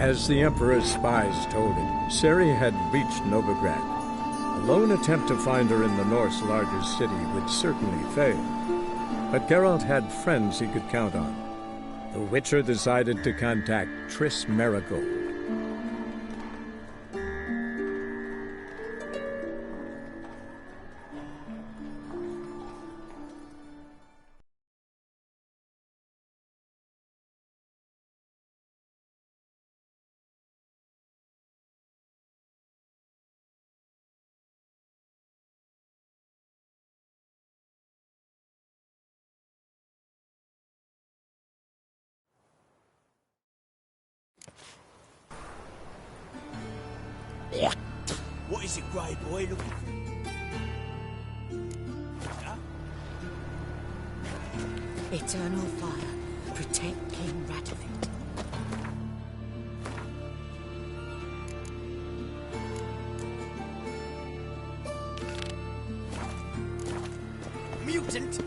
As the Emperor's spies told him, Ciri had reached Novigrad. A lone attempt to find her in the North's largest city would certainly fail. But Geralt had friends he could count on. The Witcher decided to contact Triss Merigold. What is it, Grey Boy, looking for? Huh? Eternal fire, protect King Rattlefield. Mutant!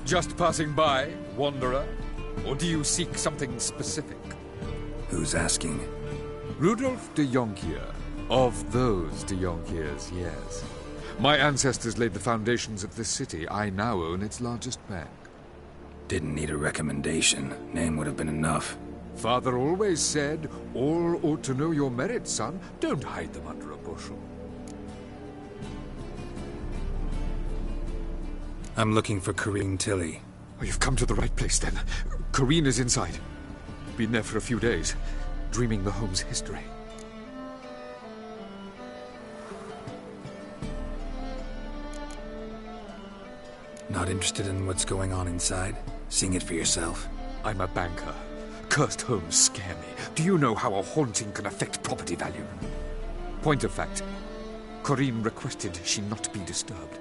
Just passing by, wanderer? Or do you seek something specific? Who's asking? Rudolf de Jonkier. Of those de Jonkiers, yes. My ancestors laid the foundations of this city. I now own its largest bank. Didn't need a recommendation. Name would have been enough. Father always said, all ought to know your merits, son. Don't hide them under a bushel. I'm looking for Corrine Tilly. Oh, you've come to the right place, then. Corrine is inside. Been there for a few days, dreaming the home's history. Not interested in what's going on inside? Seeing it for yourself? I'm a banker. Cursed homes scare me. Do you know how a haunting can affect property value? Point of fact, Corrine requested she not be disturbed.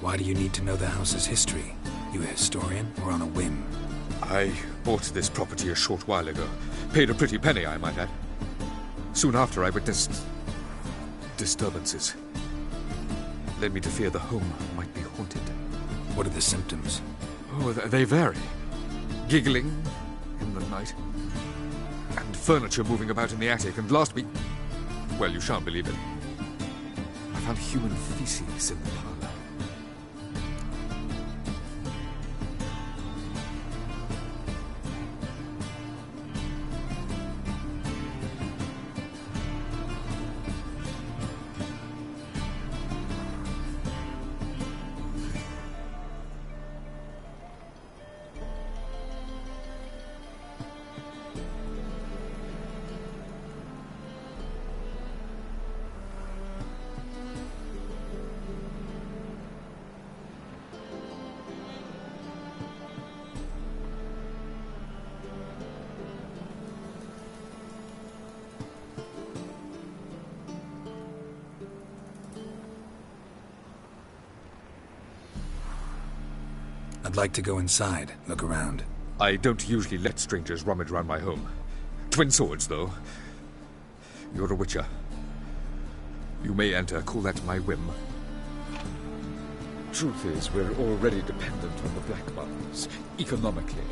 Why do you need to know the house's history? You a historian or on a whim? I bought this property a short while ago. Paid a pretty penny, I might add. Soon after, I witnessed disturbances. Led me to fear the home might be haunted. What are the symptoms? Oh, they vary. Giggling in the night. And furniture moving about in the attic. And last week... well, you shan't believe it. found human feces in the parlor. I'd like to go inside, look around. I don't usually let strangers rummage around my home. Twin swords, though. You're a witcher. You may enter, call at my whim. Truth is, we're already dependent on the Black Mountains, economically.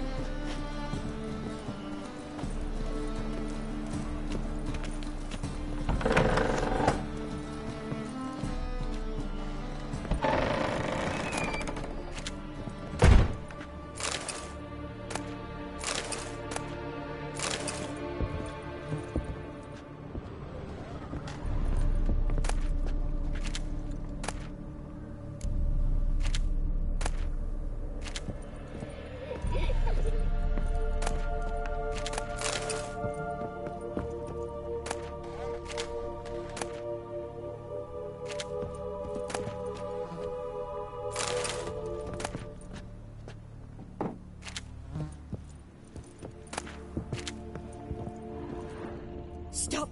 Stop!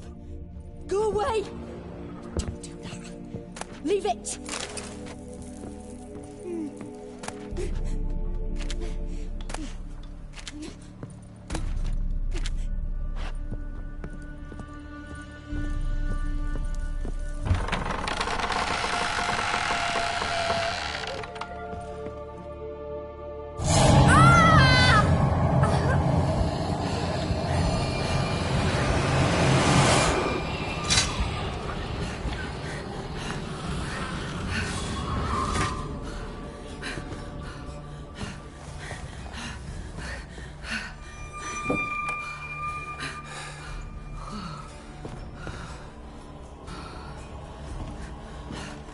Go away! Don't do that. Leave it!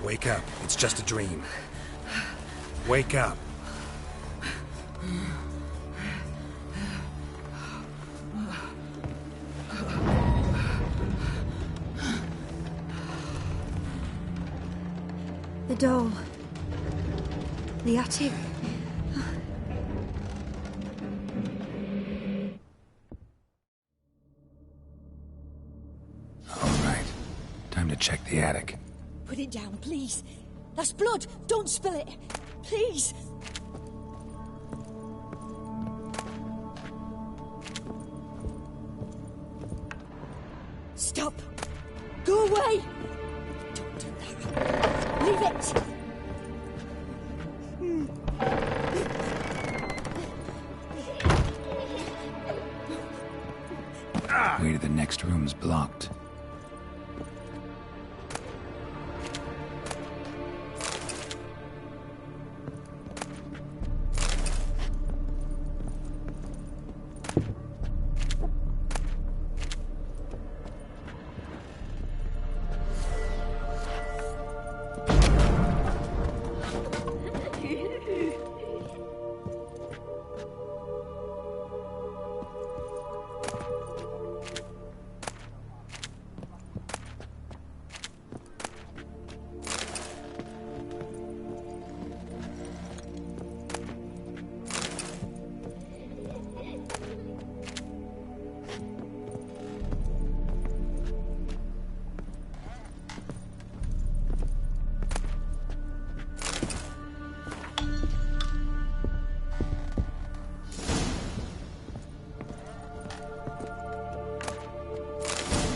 Wake up. It's just a dream. Wake up. The doll. The attic. All right. Time to check the attic. Put it down, please. That's blood. Don't spill it. Please. Stop. Go away. Don't do that. Leave it. Way to the next room's blocked.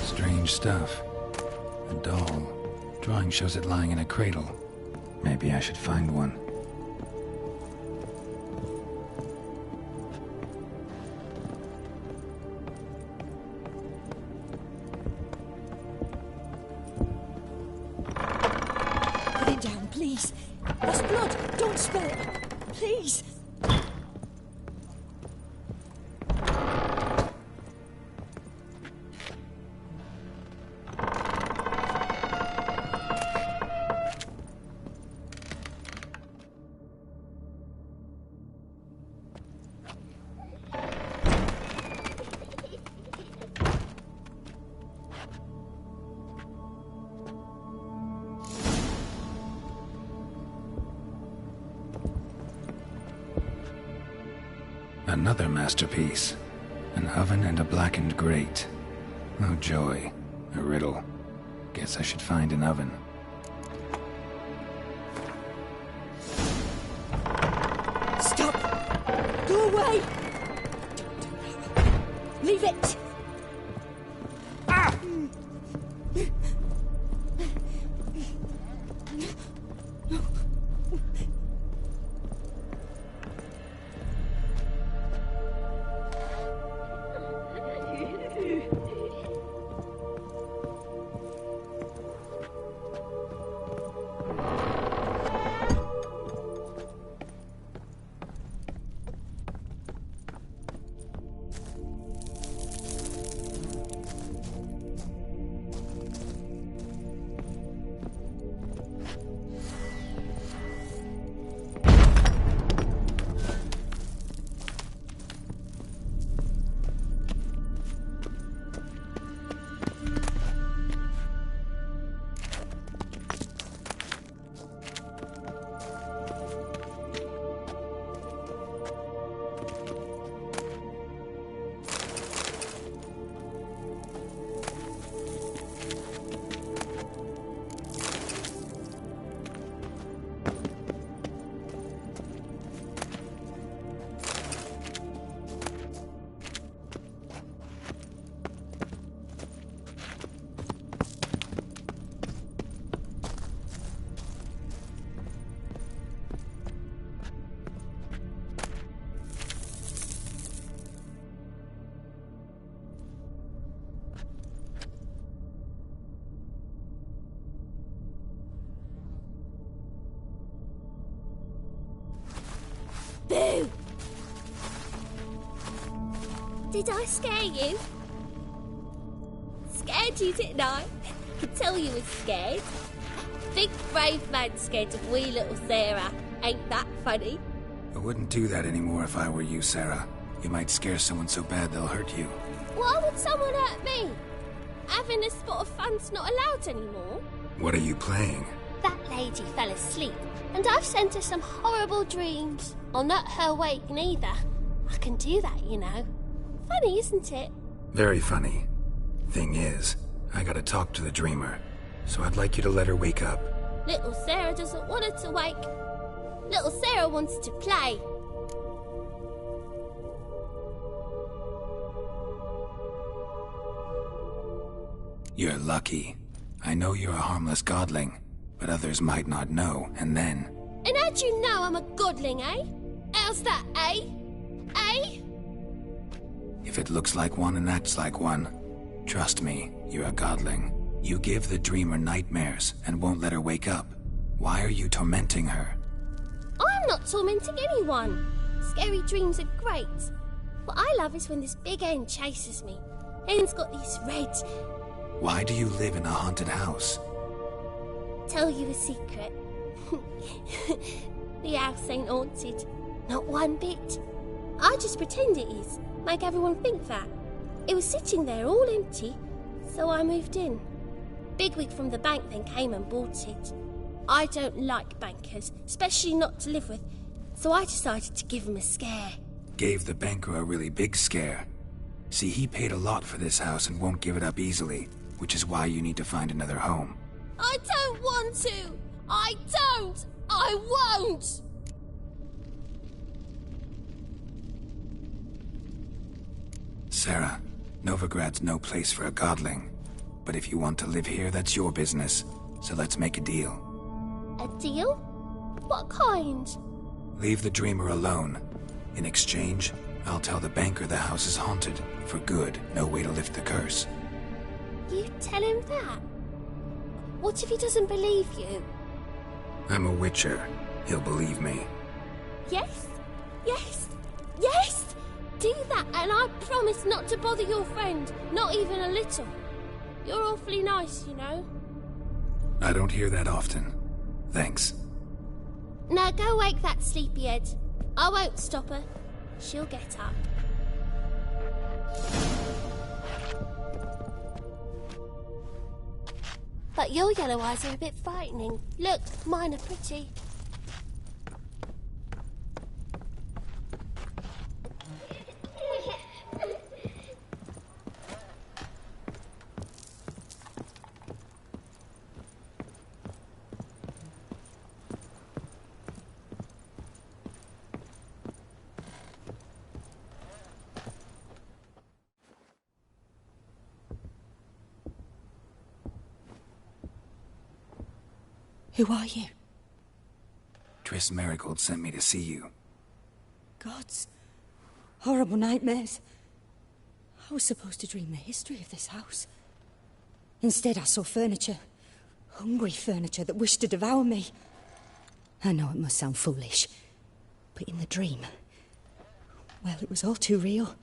Strange stuff. A doll. Drawing shows it lying in a cradle. Maybe I should find one. please. That's blood. Don't spill it. Please. Another masterpiece. An oven and a blackened grate. Oh joy. A riddle. Guess I should find an oven. Stop! Go away! Leave it! Boo! Did I scare you? Scared you, didn't I? Could tell you was scared. Big brave man scared of wee little Sarah. Ain't that funny? I wouldn't do that anymore if I were you, Sarah. You might scare someone so bad they'll hurt you. Why would someone hurt me? Having a spot of fun's not allowed anymore. What are you playing? That lady fell asleep, and I've sent her some horrible dreams. I'll not her awake neither. I can do that, you know. Funny, isn't it? Very funny. Thing is, I gotta talk to the dreamer, so I'd like you to let her wake up. Little Sarah doesn't want her to wake. Little Sarah wants to play. You're lucky. I know you're a harmless godling, but others might not know, and then... And how'd you know I'm a godling, eh? How's that, eh? Eh? If it looks like one and acts like one, trust me, you're a godling. You give the dreamer nightmares and won't let her wake up. Why are you tormenting her? I'm not tormenting anyone. Scary dreams are great. What I love is when this big hen chases me. Hen's got these red... Why do you live in a haunted house? Tell you a secret. The house ain't haunted. Not one bit. I just pretend it is. Make everyone think that. It was sitting there all empty, so I moved in. Bigwig from the bank then came and bought it. I don't like bankers, especially not to live with, so I decided to give him a scare. Gave the banker a really big scare. See, he paid a lot for this house and won't give it up easily, which is why you need to find another home. I don't want to! I don't! I won't! Sarah, Novigrad's no place for a godling. But if you want to live here, that's your business. So let's make a deal. A deal? What kind? Leave the dreamer alone. In exchange, I'll tell the banker the house is haunted. For good, no way to lift the curse. You tell him that? What if he doesn't believe you? I'm a witcher. He'll believe me. Yes? Yes? Yes! Do that, and I promise not to bother your friend. Not even a little. You're awfully nice, you know. I don't hear that often. Thanks. Now go wake that sleepyhead. I won't stop her. She'll get up. But your yellow eyes are a bit frightening. Look, mine are pretty. Who are you? Triss Merigold sent me to see you. Gods. Horrible nightmares. I was supposed to dream the history of this house. Instead, I saw furniture. Hungry furniture that wished to devour me. I know it must sound foolish, but in the dream, well, it was all too real.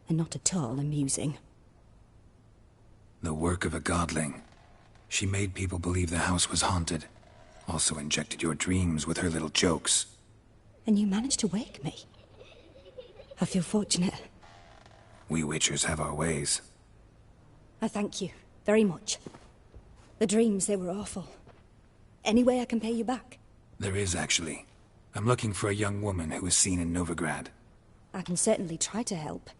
And not at all amusing. The work of a godling. She made people believe the house was haunted. Also injected your dreams with her little jokes. And you managed to wake me. I feel fortunate. We witchers have our ways. I thank you very much. The dreams, they were awful. Any way I can pay you back? There is, actually. I'm looking for a young woman who was seen in Novigrad. I can certainly try to help.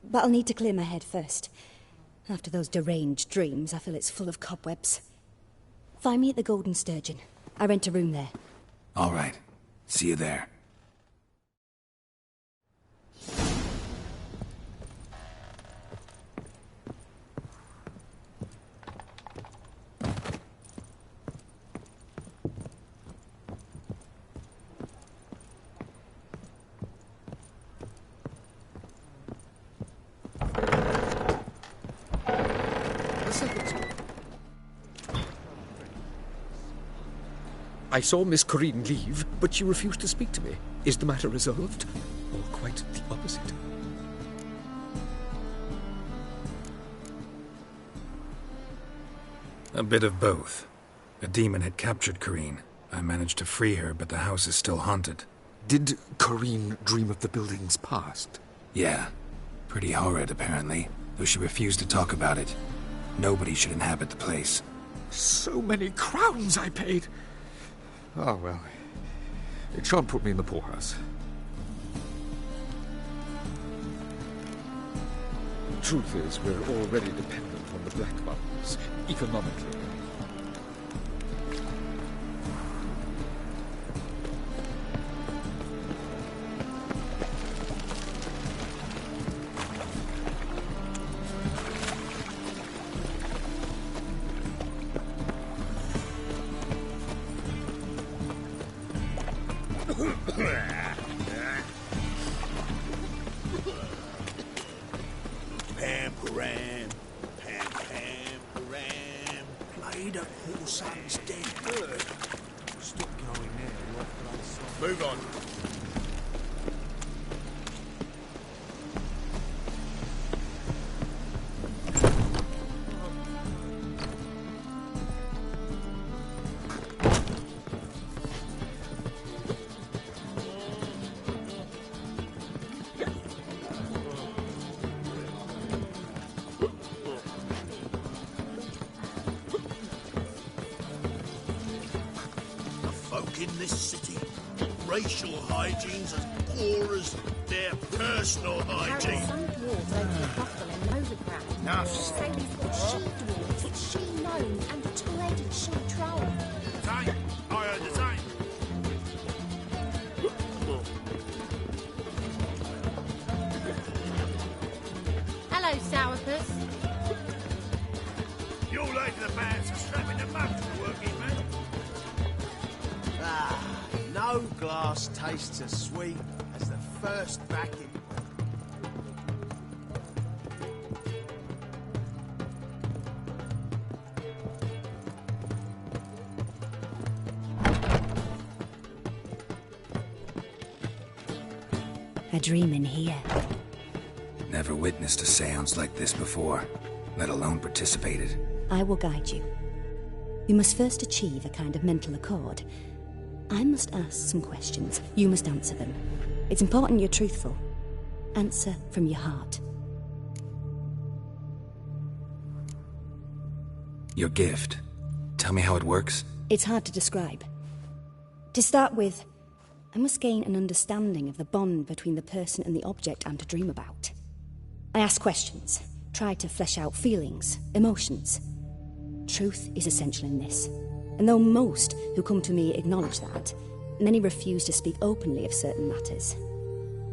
But I'll need to clear my head first. After those deranged dreams, I feel it's full of cobwebs. Find me at the Golden Sturgeon. I rent a room there. All right. See you there. I saw Miss Corinne leave, but she refused to speak to me. Is the matter resolved? Or quite the opposite? A bit of both. A demon had captured Corinne. I managed to free her, but the house is still haunted. Did Corinne dream of the building's past? Yeah. Pretty horrid, apparently, though she refused to talk about it. Nobody should inhabit the place. So many crowns I paid! Oh, well, it shan't put me in the poorhouse. Truth is, we're already dependent on the black bubbles, economically. Play the poor son's dead bird. Stop going there. You're off Move on. In this city, racial hygiene's as poor as their personal hygiene. Some dwarves own the brothel in Novigrad. Enough. Say these called she-dwarves, it's she-gnomes, and a two-headed she-troll. Same. I heard the same. Hello, Sourpuss. You're late to the bands, strapping the mug to the working man. No glass tastes as sweet as the first backing. A dream in here. Never witnessed a seance like this before, let alone participated. I will guide you. You must first achieve a kind of mental accord. I must ask some questions. You must answer them. It's important you're truthful. Answer from your heart. Your gift. Tell me how it works. It's hard to describe. To start with, I must gain an understanding of the bond between the person and the object I'm to dream about. I ask questions, try to flesh out feelings, emotions. Truth is essential in this, and though most who come to me acknowledge that, many refuse to speak openly of certain matters.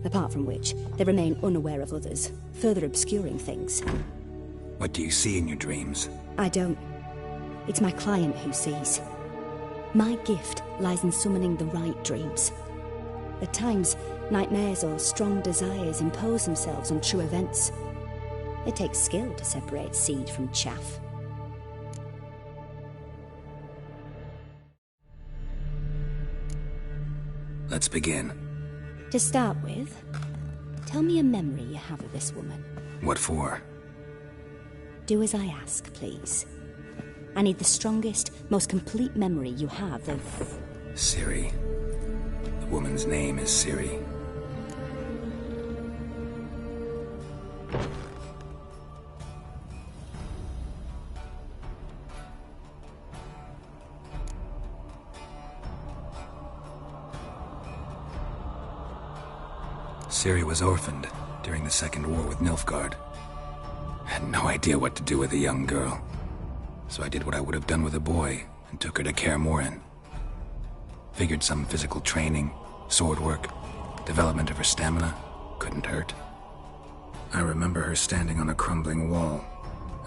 Apart from which, they remain unaware of others, further obscuring things. What do you see in your dreams? I don't. It's my client who sees. My gift lies in summoning the right dreams. At times, nightmares or strong desires impose themselves on true events. It takes skill to separate seed from chaff. Let's begin. To start with, tell me a memory you have of this woman. What for? Do as I ask, please. I need the strongest, most complete memory you have of... Ciri. The woman's name is Ciri. Ciri was orphaned during the Second War with Nilfgaard. I had no idea what to do with a young girl, so I did what I would have done with a boy and took her to Kaer Morhen. Figured some physical training, sword work, development of her stamina couldn't hurt. I remember her standing on a crumbling wall.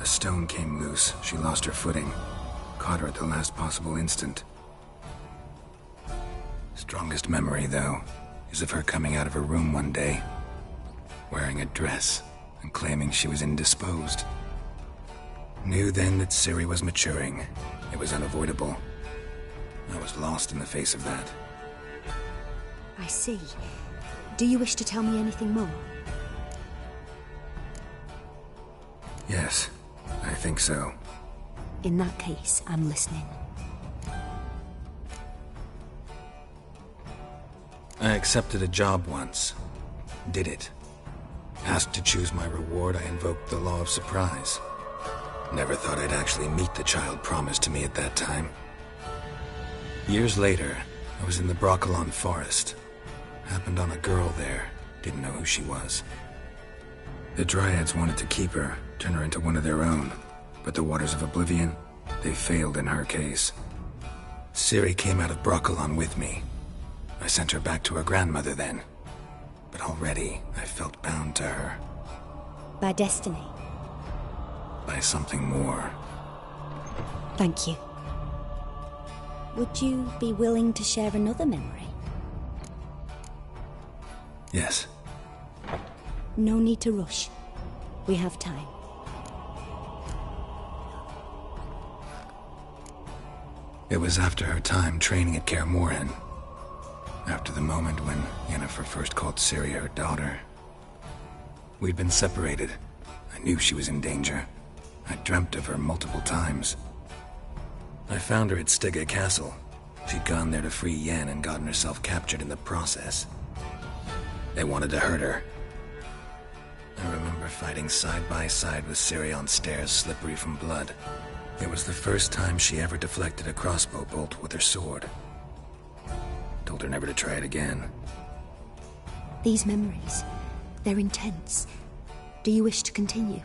A stone came loose, she lost her footing, caught her at the last possible instant. Strongest memory, though, is of her coming out of her room one day, wearing a dress and claiming she was indisposed. Knew then that Ciri was maturing. It was unavoidable. I was lost in the face of that. I see. Do you wish to tell me anything more? Yes, I think so. In that case, I'm listening. I accepted a job once. Did it. Asked to choose my reward, I invoked the law of surprise. Never thought I'd actually meet the child promised to me at that time. Years later, I was in the Broccolon forest. Happened on a girl there. Didn't know who she was. The Dryads wanted to keep her, turn her into one of their own. But the Waters of Oblivion, they failed in her case. Ciri came out of Broccolon with me. I sent her back to her grandmother then. But already, I felt bound to her. By destiny? By something more. Thank you. Would you be willing to share another memory? Yes. No need to rush. We have time. It was after her time training at Kaer Morhen. After the moment when Yennefer first called Ciri her daughter. We'd been separated. I knew she was in danger. I dreamt of her multiple times. I found her at Stygga Castle. She'd gone there to free Yen and gotten herself captured in the process. They wanted to hurt her. I remember fighting side by side with Ciri on stairs slippery from blood. It was the first time she ever deflected a crossbow bolt with her sword. Told her never to try it again. These memories, they're intense. Do you wish to continue?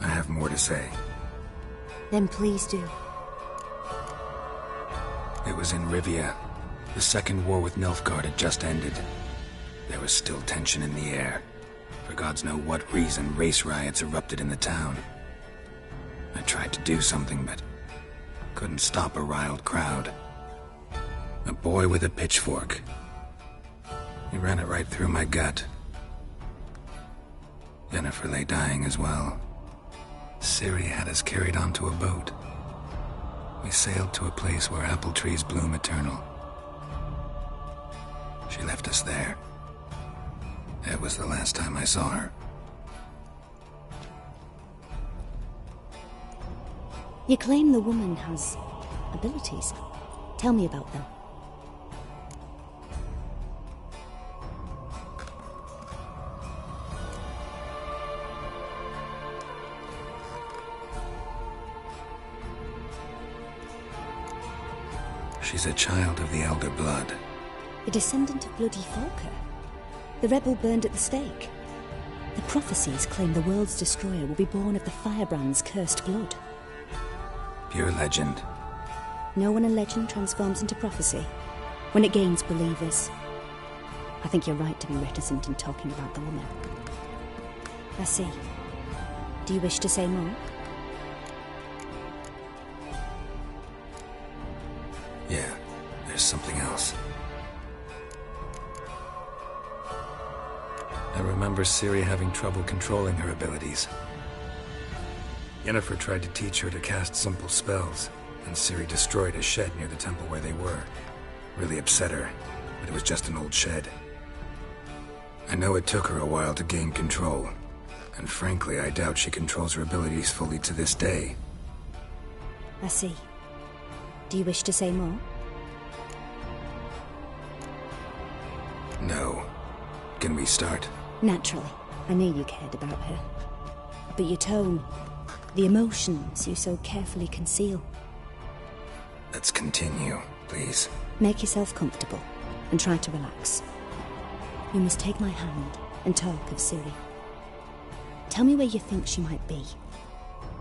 I have more to say. Then please do. It was in Rivia. The Second War with Nilfgaard had just ended. There was still tension in the air. For gods know what reason, race riots erupted in the town. I tried to do something, but couldn't stop a riled crowd. A boy with a pitchfork. He ran it right through my gut. Yennefer lay dying as well. Ciri had us carried onto a boat. We sailed to a place where apple trees bloom eternal. She left us there. That was the last time I saw her. You claim the woman has abilities. Tell me about them. She's a child of the Elder Blood. A descendant of bloody Falker. The rebel burned at the stake. The prophecies claim the world's destroyer will be born of the Firebrand's cursed blood. Pure legend. Know when a legend transforms into prophecy? When it gains believers. I think you're right to be reticent in talking about the woman. I see. Do you wish to say more? Yeah, there's something else. I remember Ciri having trouble controlling her abilities. Yennefer tried to teach her to cast simple spells, and Ciri destroyed a shed near the temple where they were. Really upset her, but it was just an old shed. I know it took her a while to gain control, and frankly, I doubt she controls her abilities fully to this day. I see. Do you wish to say more? No. Can we start? Naturally. I knew you cared about her. But your tone, the emotions you so carefully conceal. Let's continue, please. Make yourself comfortable and try to relax. You must take my hand and talk of Ciri. Tell me where you think she might be.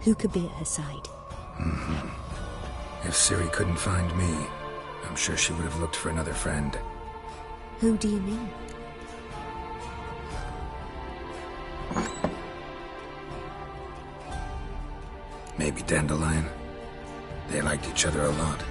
Who could be at her side? If Ciri couldn't find me, I'm sure she would have looked for another friend. Who do you mean? Maybe Dandelion. They liked each other a lot.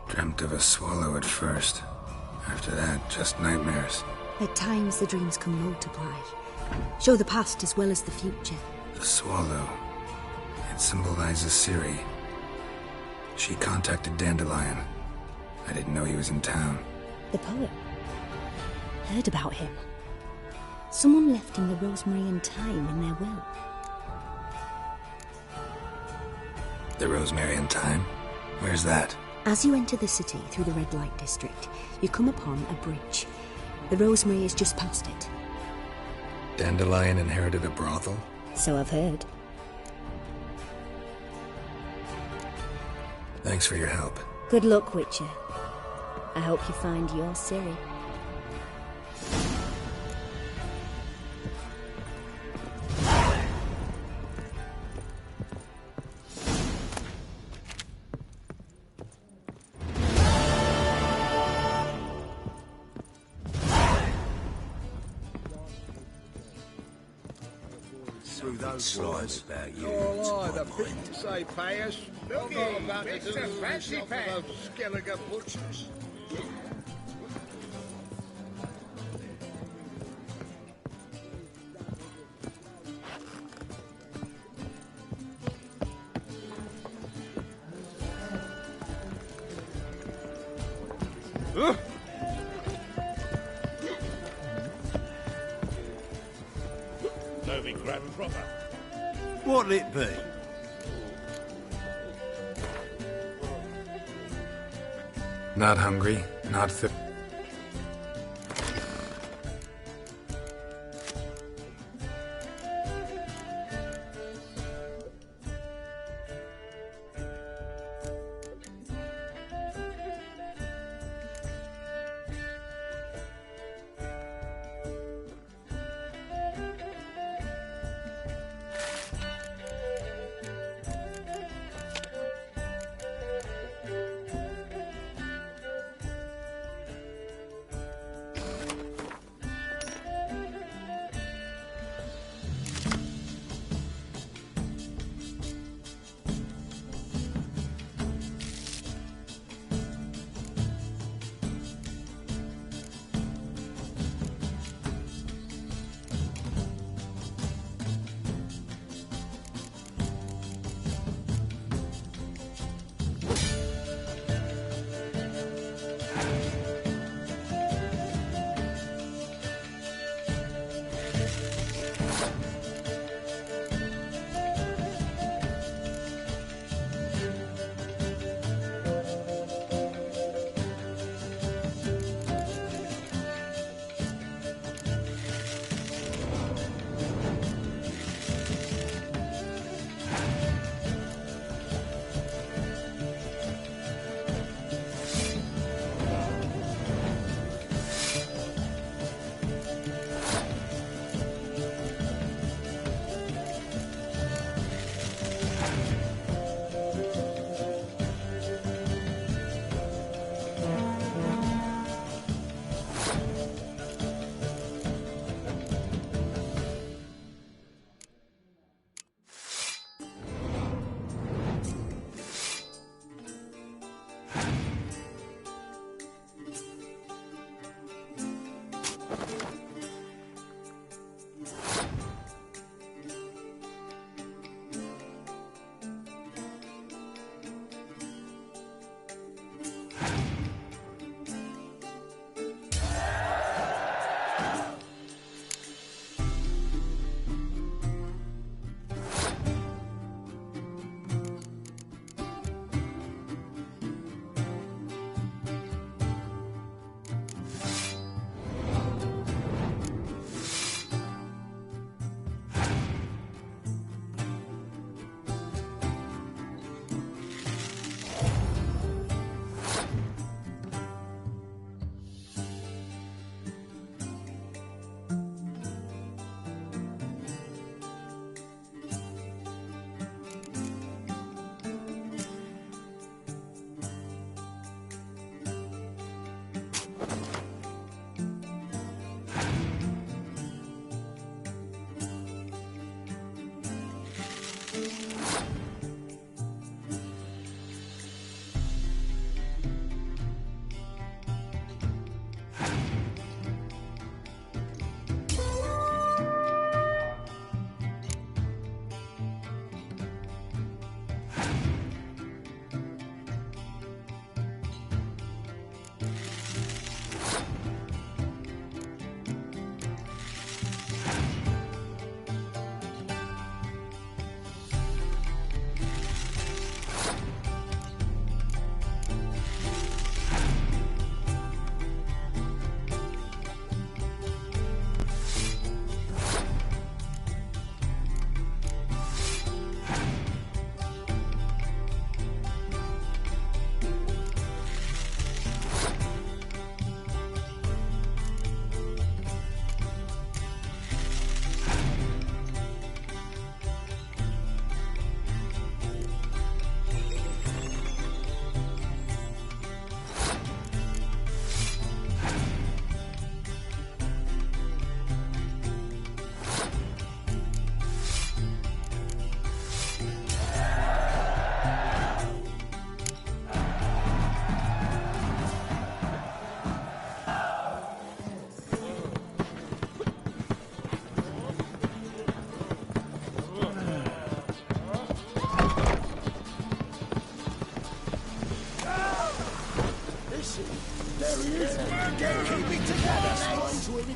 Dreamt of a swallow at first. After that, just nightmares. At times the dreams can multiply. Show the past as well as the future. The swallow. It symbolizes Ciri. She contacted Dandelion. I didn't know he was in town. The poet. Heard about him. Someone left him the rosemary and thyme in their will. The rosemary and thyme? Where's that? As you enter the city through the red light district, you come upon a bridge. The rosemary is just past it. Dandelion inherited a brothel? So I've heard. Thanks for your help. Good luck, Witcher. I hope you find your Ciri. Through those wires. About you. Oh, the big say pay us. Look here, Mr. Fancy Pants. Skelliger Butchers. Novigrad proper. What'll it be? Not hungry, not thirsty.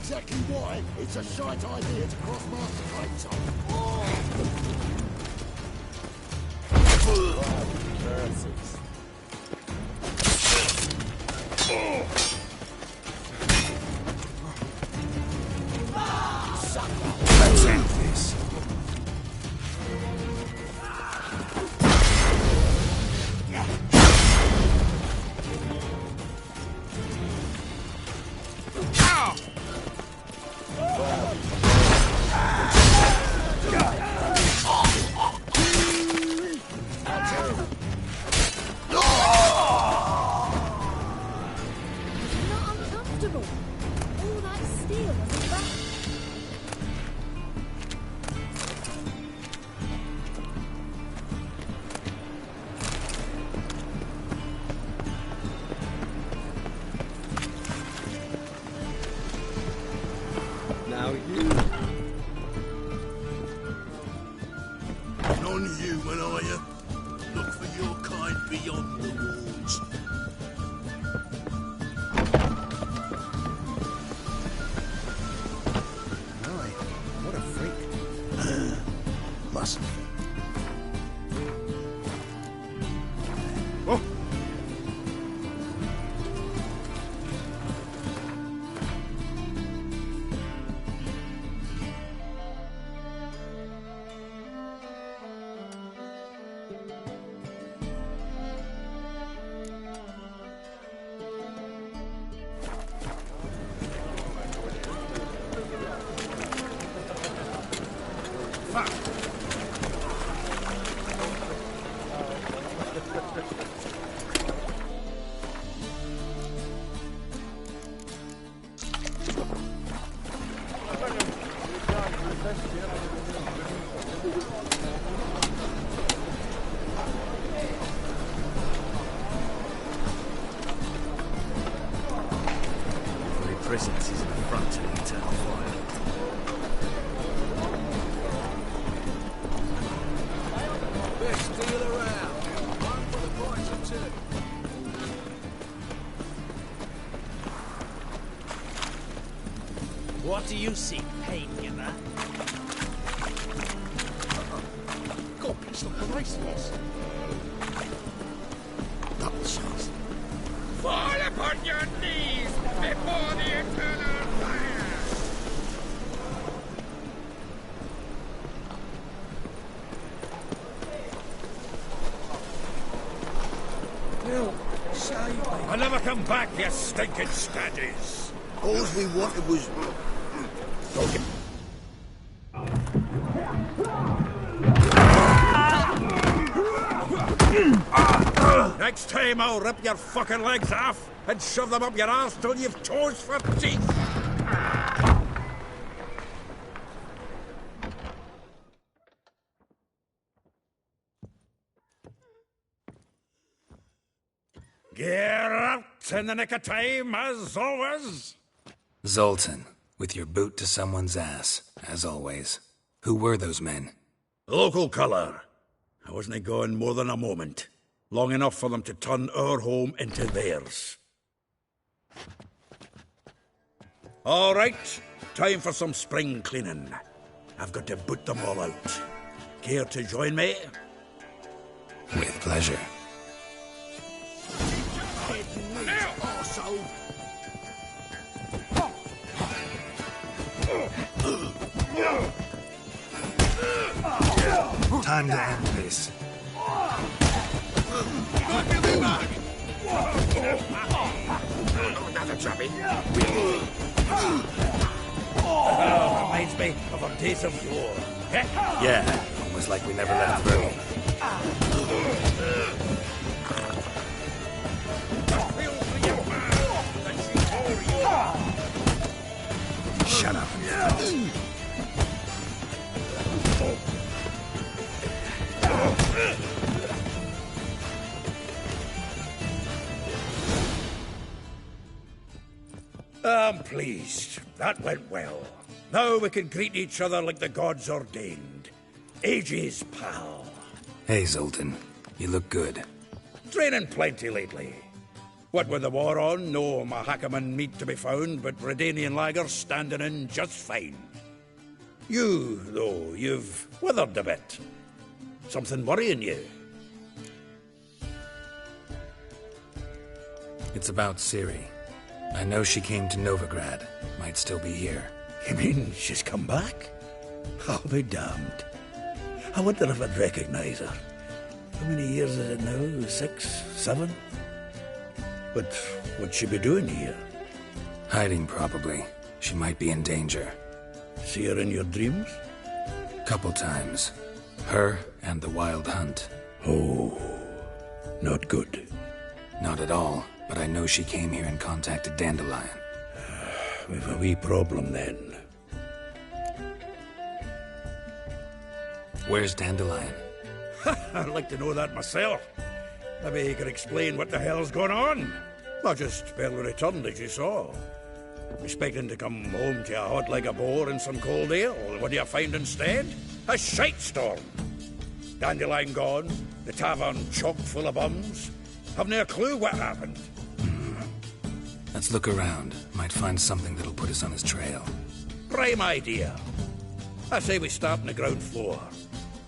exactly why it's a shite idea to cross master plates on. Let's end this. Not uncomfortable. All that steel was a back. Now you... Non-human, are you? Look for your kind beyond the walls. Right. What a freak. Mustn't. Presence is an affront to the eternal fire. Best deal around. One for the price of two. What do you see, pain giver? God, it's not the races. Not the chance. Fall upon your knees before the eternal fire! I'll never come back, you stinking standies. All we wanted was... Next time I'll rip your fucking legs off and shove them up your arse till you've toes for teeth. Get out in the nick of time, as always. Zoltan, with your boot to someone's ass, as always. Who were those men? Local colour. I wasn't gone more than a moment. Long enough for them to turn our home into theirs. All right, time for some spring cleaning. I've got to boot them all out. Care to join me? With pleasure. Time to end this. Another chubby. Reminds me of our days of yore. Yeah, almost like we never left Berlin. Shut up. I'm pleased. That went well. Now we can greet each other like the gods ordained. Ages, pal. Hey, Zoltan. You look good. Training plenty lately. What with the war on, no Mahakaman meat to be found, but Redanian lagers standing in just fine. You, though, you've withered a bit. Something worrying you? It's about Ciri. I know she came to Novigrad. Might still be here. You mean she's come back? I'll be damned. I wonder if I'd recognize her. How many years is it now? 6, 7? But what'd she be doing here? Hiding, probably. She might be in danger. See her in your dreams? Couple times. Her and the Wild Hunt. Oh, not good. Not at all, but I know she came here and contacted Dandelion. We've a wee problem then. Where's Dandelion? I'd like to know that myself. Maybe he could explain what the hell's going on. Not just barely returned, as you saw. Expecting to come home to a hot like a boar and some cold ale. What do you find instead? A shite storm. Dandelion gone, the tavern chock full of bums. Haven't a clue what happened. Let's look around. Might find something that'll put us on his trail. Prime idea. I say we start on the ground floor.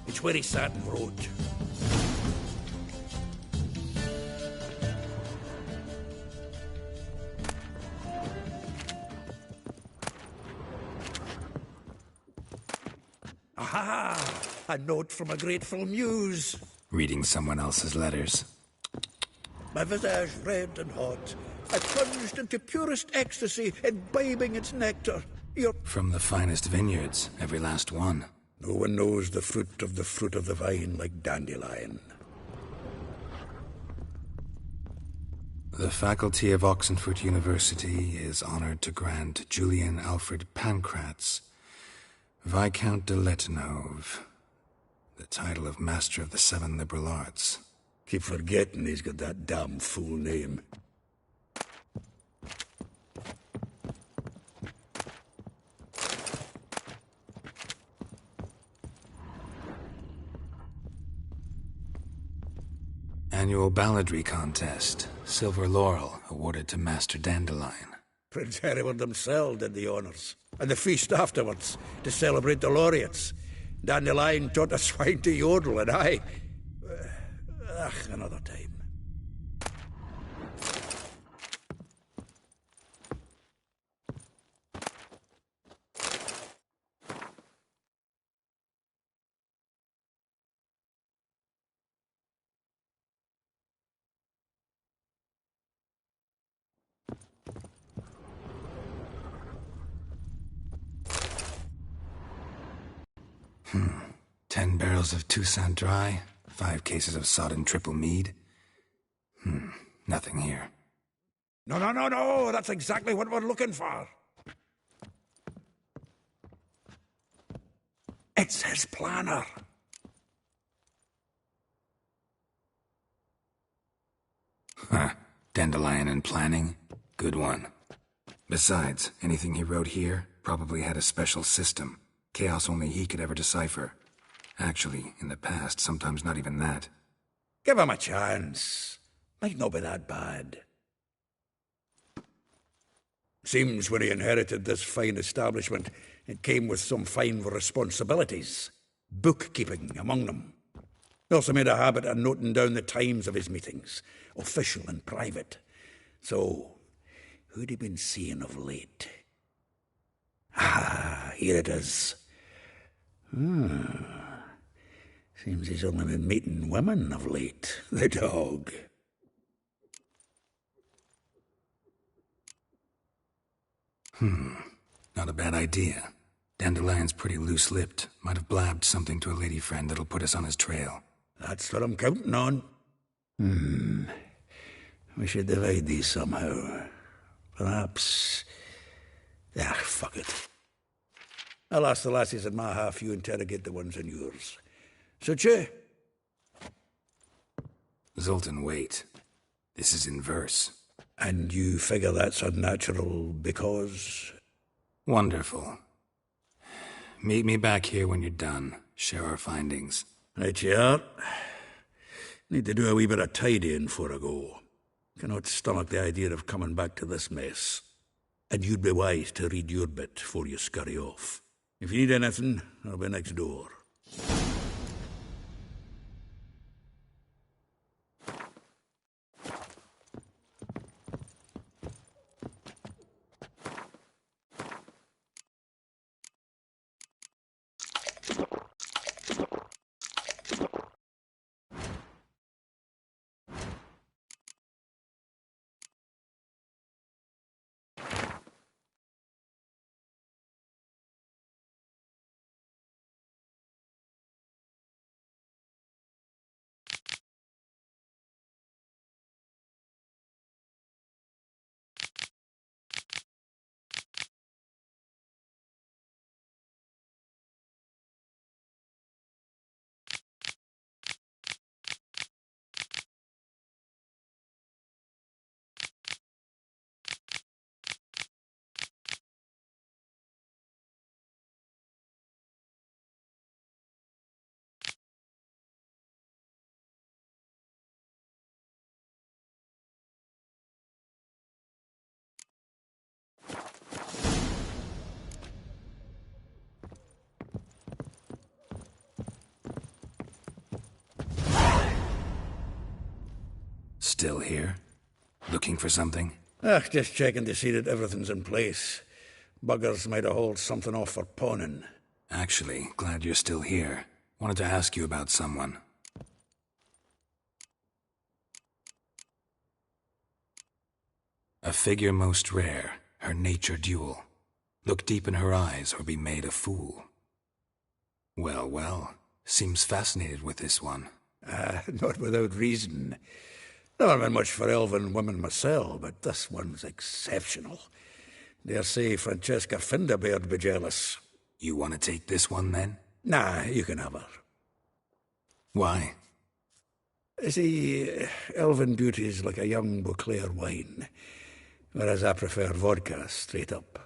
It's where he sat and wrote. Aha! A note from a grateful muse. Reading someone else's letters. My visage red and hot. I plunged into purest ecstasy, imbibing its nectar. From the finest vineyards, every last one. No one knows the fruit of the vine like Dandelion. The faculty of Oxenfurt University is honored to grant Julian Alfred Pancratz, Viscount de Letenove, the title of Master of the Seven Liberal Arts. Keep forgetting he's got that damn fool name. Annual balladry contest. Silver Laurel awarded to Master Dandelion. Prince Hereward himself did the honours. And the feast afterwards, to celebrate the laureates. Dandelion taught the swine to yodel, and I... another time. Hmm. 10 barrels of Toussaint Dry, 5 cases of sodden triple mead. Nothing here. No, that's exactly what we're looking for. It's his planner. Huh. Dandelion and planning? Good one. Besides, anything he wrote here probably had a special system. Chaos only he could ever decipher. Actually, in the past, sometimes not even that. Give him a chance. Might not be that bad. Seems when he inherited this fine establishment, it came with some fine responsibilities. Bookkeeping among them. He also made a habit of noting down the times of his meetings, official and private. So, who'd he been seeing of late? Ah, here it is. Seems he's only been meeting women of late. The dog. Not a bad idea. Dandelion's pretty loose-lipped. Might have blabbed something to a lady friend that'll put us on his trail. That's what I'm counting on. We should divide these somehow. Perhaps... fuck it. I'll ask the lassies in my half, you interrogate the ones in yours. Suit you? Zoltan, wait. This is in verse. And you figure that's unnatural because... Wonderful. Meet me back here when you're done. Share our findings. Right you are. Need to do a wee bit of tidying before I go. Cannot stomach the idea of coming back to this mess. And you'd be wise to read your bit before you scurry off. If you need anything, I'll be next door. Still here? Looking for something? Just checking to see that everything's in place. Buggers might have hauled something off for pawning. Actually, glad you're still here. Wanted to ask you about someone. A figure most rare, her nature dual. Look deep in her eyes or be made a fool. Well, well, seems fascinated with this one. Not without reason. Never been much for elven women myself, but this one's exceptional. Dare say Francesca Finderbeard be jealous. You want to take this one, then? Nah, you can have her. Why? See, elven beauty's like a young Beauclair wine, whereas I prefer vodka straight up.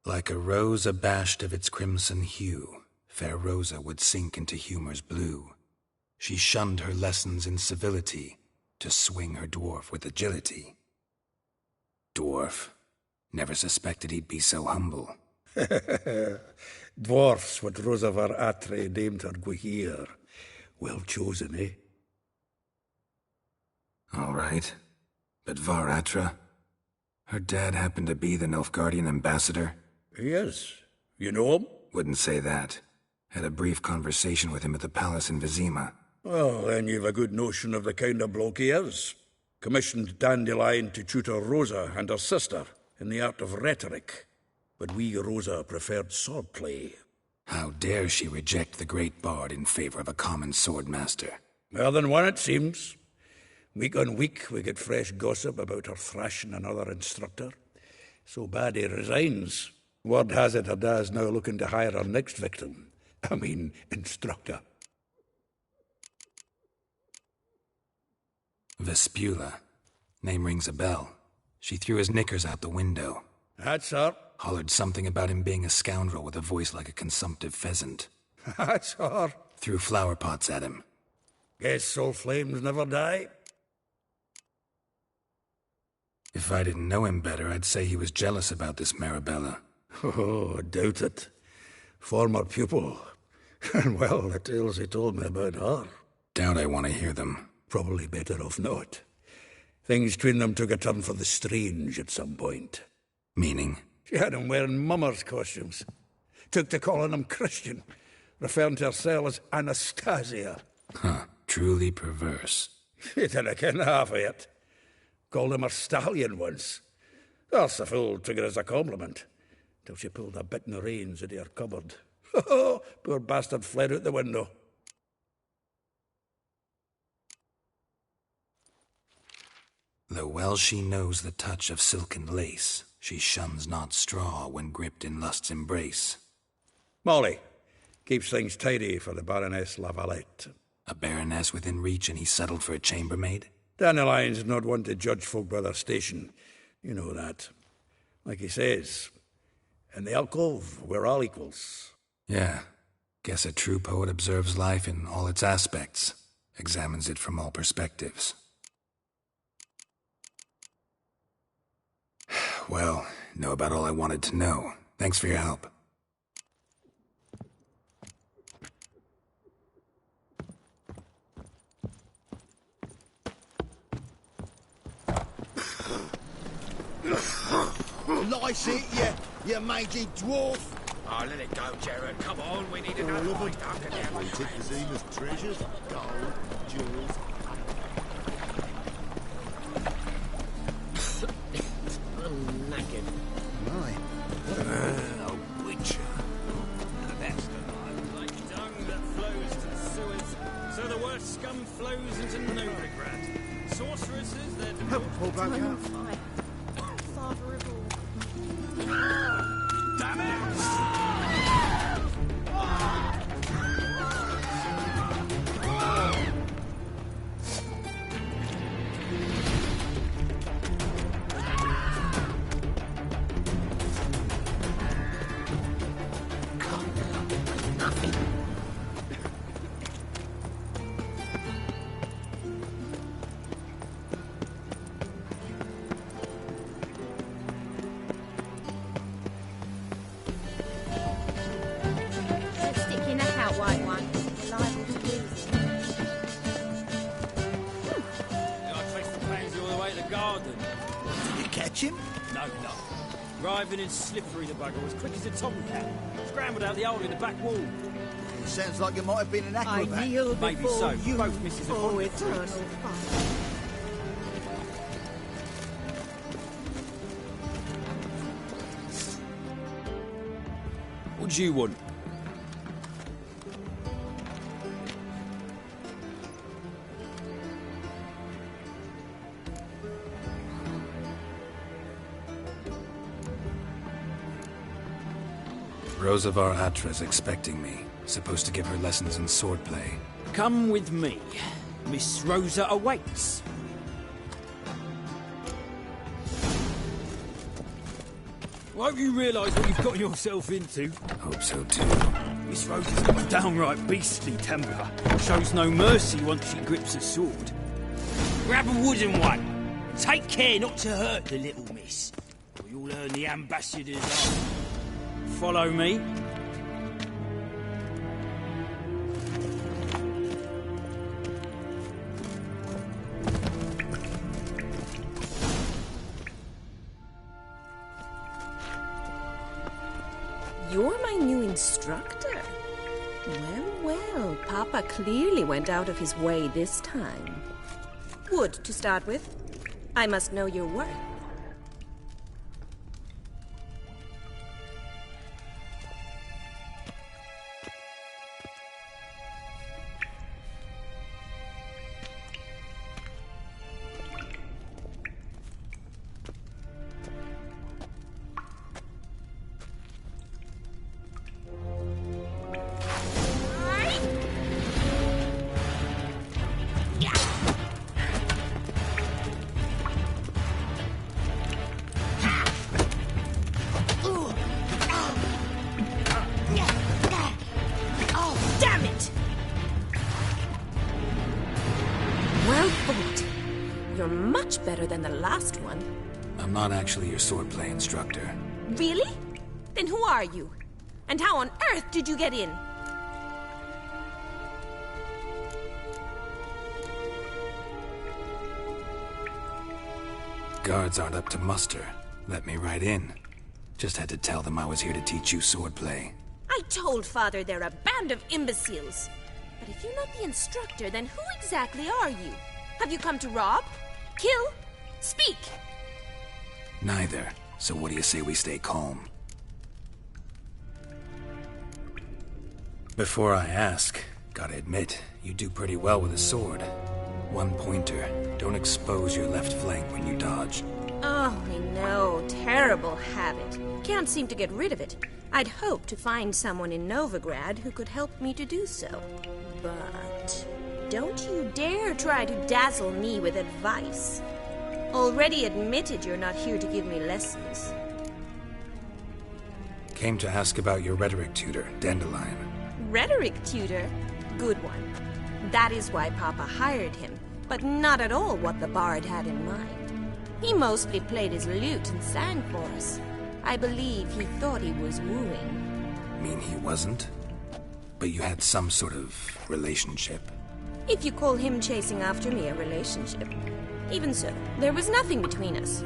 Like a rose abashed of its crimson hue, fair Rosa would sink into humor's blue. She shunned her lessons in civility to swing her dwarf with agility. Dwarf? Never suspected he'd be so humble. Dwarfs what Rosa var Atre named her Guihir. Well chosen, eh? All right. But Var Atra? Her dad happened to be the Nilfgaardian ambassador? He is. You know him? Wouldn't say that. Had a brief conversation with him at the palace in Vizima. Well, then you've a good notion of the kind of bloke he is. Commissioned Dandelion to tutor Rosa and her sister in the art of rhetoric. But we, Rosa, preferred swordplay. How dare she reject the great bard in favor of a common swordmaster? More than one, it seems. Week on week, we get fresh gossip about her thrashing another instructor. So bad he resigns. Word has it her dad's now looking to hire her next victim. I mean, instructor. Vespula. Name rings a bell. She threw his knickers out the window. That's her. Hollered something about him being a scoundrel with a voice like a consumptive pheasant. That's her. Threw flower pots at him. Guess soul flames never die. If I didn't know him better, I'd say he was jealous about this Marabella. Oh, doubt it. Former pupil. And well, the tales he told me about her. Doubt I want to hear them. Probably better off not. Things between them took a turn for the strange at some point. Meaning? She had him wearing mummers' costumes. Took to calling him Christian, referring to herself as Anastasia. Huh, truly perverse. She didn't ken half of it. Called him her stallion once. That's the fool took it as a compliment, till she pulled a bit in the reins into her cupboard. Poor bastard fled out the window. Though well she knows the touch of silken lace, she shuns not straw when gripped in lust's embrace. Molly keeps things tidy for the Baroness Lavalette. A baroness within reach, and he settled for a chambermaid? Dandelion's not one to judge folk by their station. You know that. Like he says, in the alcove, we're all equals. Yeah. Guess a true poet observes life in all its aspects, examines it from all perspectives. Well, know about all I wanted to know. Thanks for your help. Lice it, you mangy dwarf! Oh, let it go, Jared. Come on, we need another fight after that. We took Zena's treasures, gold, jewels. I'm knackered. Right. A witcher. That's the line. Like dung that flows to the sewers, so the worst scum flows into Novigrad. Sorceresses, they're Help pull back I'm on up. fire. Father of all. Damn it! Don't stick your neck out, white one. You're liable to lose it. I traced the pansy all the way to the garden. Did you catch him? No. Writhing and slippery, the bugger was quick as a tomcat. Scrambled out the hole in the back wall. Sounds like it might have been an I acrobat. kneel Maybe before so. you, Both misses O upon the eternal Father. What do you want? Rosavar Atra's expecting me. Supposed to give her lessons in swordplay. Come with me. Miss Rosa awaits. Won't you realise what you've got yourself into? Hope so too. Miss Rosa's got a downright beastly temper. Shows no mercy once she grips a sword. Grab a wooden one. Take care not to hurt the little miss, or you'll earn the ambassador's eye. Follow me. You're my new instructor. Well, Papa clearly went out of his way this time. Wood, to start with. I must know your worth. Oh, damn it! Well fought. You're much better than the last one. I'm not actually your swordplay instructor. Really? Then who are you? And how on earth did you get in? Guards aren't up to muster. Let me right in. Just had to tell them I was here to teach you swordplay. I told Father they're a band of imbeciles. But if you're not the instructor, then who exactly are you? Have you come to rob? Kill? Speak! Neither. So what do you say we stay calm? Before I ask, gotta admit, you do pretty well with a sword. One pointer. Don't expose your left flank when you dodge. Oh, I know. Terrible habit. Can't seem to get rid of it. I'd hoped to find someone in Novigrad who could help me to do so. But don't you dare try to dazzle me with advice. Already admitted you're not here to give me lessons. Came to ask about your rhetoric tutor, Dandelion. Rhetoric tutor? Good one. That is why Papa hired him, but not at all what the bard had in mind. He mostly played his lute and sang for us. I believe he thought he was wooing. Mean he wasn't? But you had some sort of relationship? If you call him chasing after me a relationship. Even so, there was nothing between us.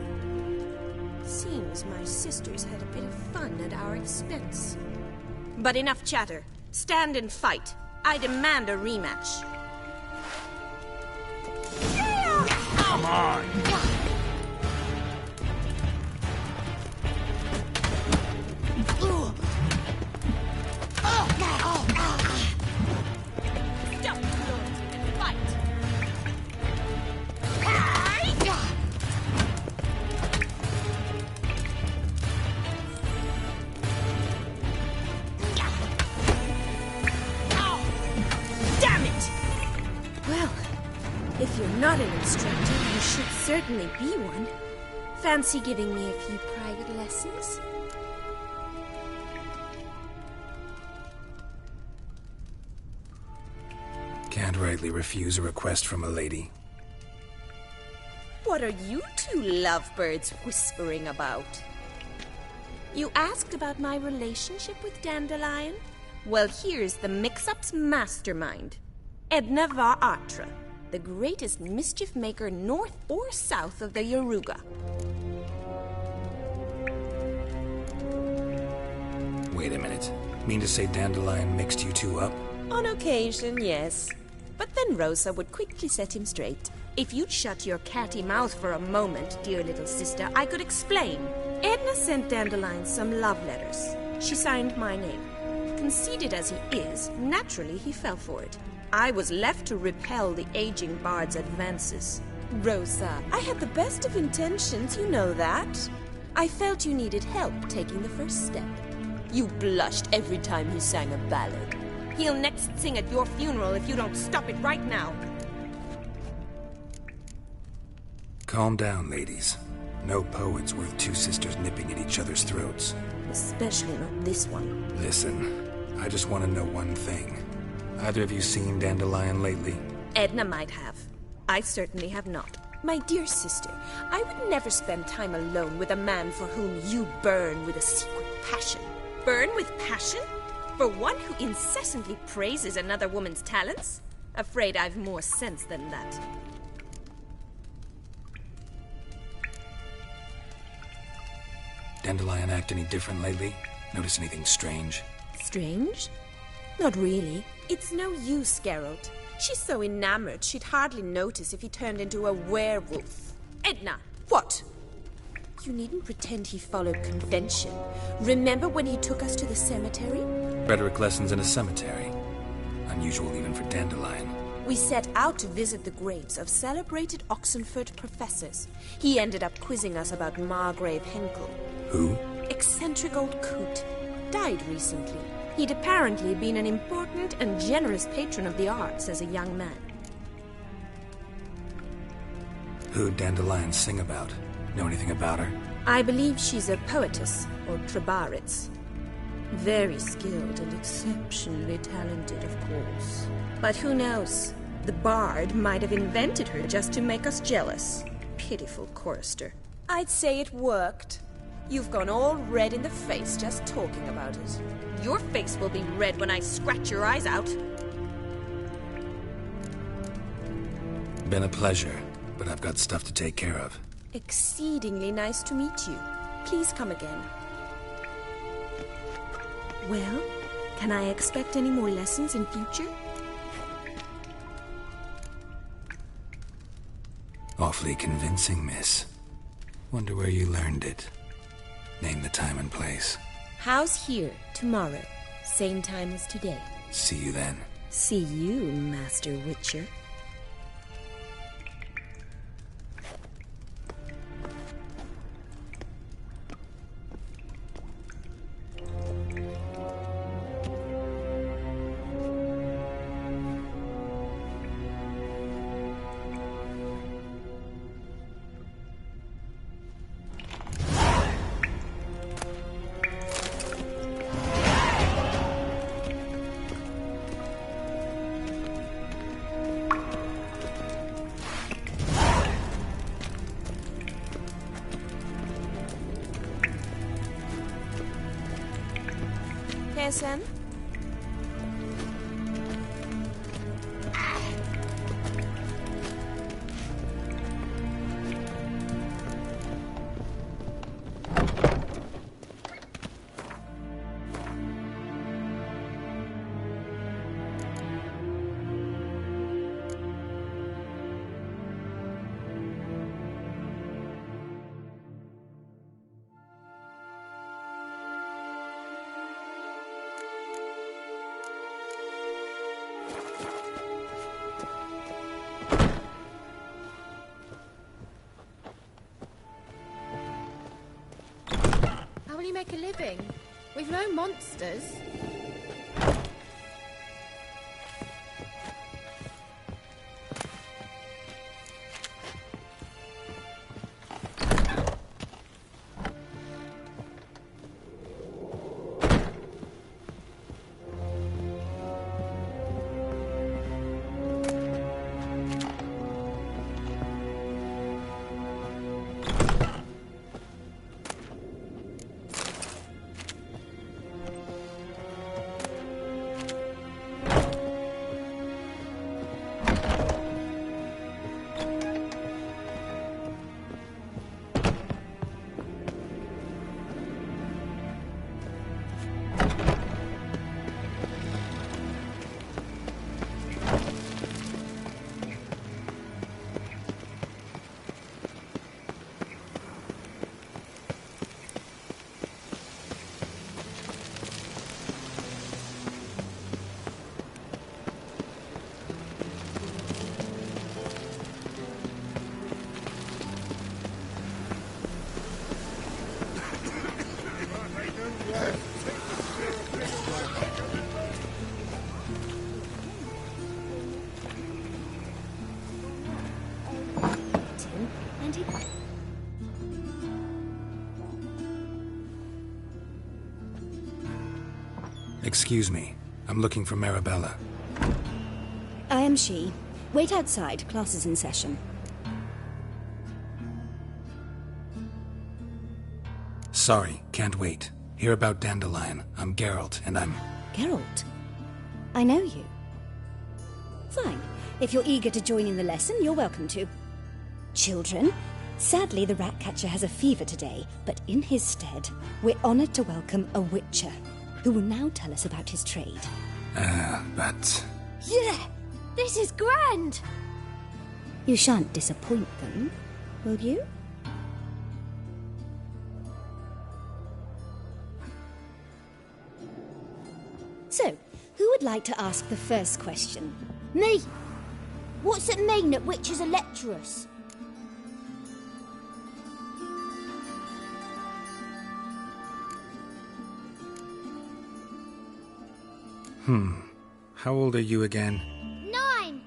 Seems my sisters had a bit of fun at our expense. But enough chatter. Stand and fight. I demand a rematch. Come on! Stop, Lord, and fight! Damn it! Well, if you're not an instructor, you should certainly be one. Fancy giving me a few private lessons? Can't rightly refuse a request from a lady. What are you two lovebirds whispering about? You asked about my relationship with Dandelion? Well, here's the mix-up's mastermind. Edna var Atra, the greatest mischief maker north or south of the Yaruga. Wait a minute. Mean to say Dandelion mixed you two up? On occasion, yes. But then Rosa would quickly set him straight. If you'd shut your catty mouth for a moment, dear little sister, I could explain. Edna sent Dandelion some love letters. She signed my name. Conceited as he is, naturally he fell for it. I was left to repel the aging bard's advances. Rosa, I had the best of intentions, you know that. I felt you needed help taking the first step. You blushed every time he sang a ballad. He'll next sing at your funeral if you don't stop it right now. Calm down, ladies. No poet's worth two sisters nipping at each other's throats. Especially not this one. Listen, I just want to know one thing. Either of you seen Dandelion lately? Edna might have. I certainly have not. My dear sister, I would never spend time alone with a man for whom you burn with a secret passion. Burn with passion? For one who incessantly praises another woman's talents? Afraid I've more sense than that. Dandelion act any different lately? Notice anything strange? Strange? Not really. It's no use, Geralt. She's so enamored she'd hardly notice if he turned into a werewolf. Edna! What? You needn't pretend he followed convention. Remember when he took us to the cemetery? Rhetoric lessons in a cemetery. Unusual even for Dandelion. We set out to visit the graves of celebrated Oxenford professors. He ended up quizzing us about Margrave Henkel. Who? Eccentric old coot. Died recently. He'd apparently been an important and generous patron of the arts as a young man. Who'd Dandelion sing about? Know anything about her? I believe she's a poetess, or Trebaritz. Very skilled and exceptionally talented, of course. But who knows? The bard might have invented her just to make us jealous. Pitiful chorister. I'd say it worked. You've gone all red in the face just talking about it. Your face will be red when I scratch your eyes out. Been a pleasure, but I've got stuff to take care of. Exceedingly nice to meet you. Please come again. Well, can I expect any more lessons in future? Awfully convincing, miss. Wonder where you learned it. Name the time and place. House here, tomorrow. Same time as today. See you then. See you, Master Witcher. KSM? How will you make a living? We've no monsters. Excuse me. I'm looking for Marabella. I am she. Wait outside. Class is in session. Sorry, can't wait. Hear about Dandelion. I'm Geralt, and I'm... Geralt? I know you. Fine. If you're eager to join in the lesson, you're welcome to. Children, sadly the Ratcatcher has a fever today, but in his stead, we're honoured to welcome a Witcher, who will now tell us about his trade. But... Yeah! This is grand! You shan't disappoint them, will you? So, who would like to ask the first question? Me! What's it mean that witches are lecturers? How old are you again? 9!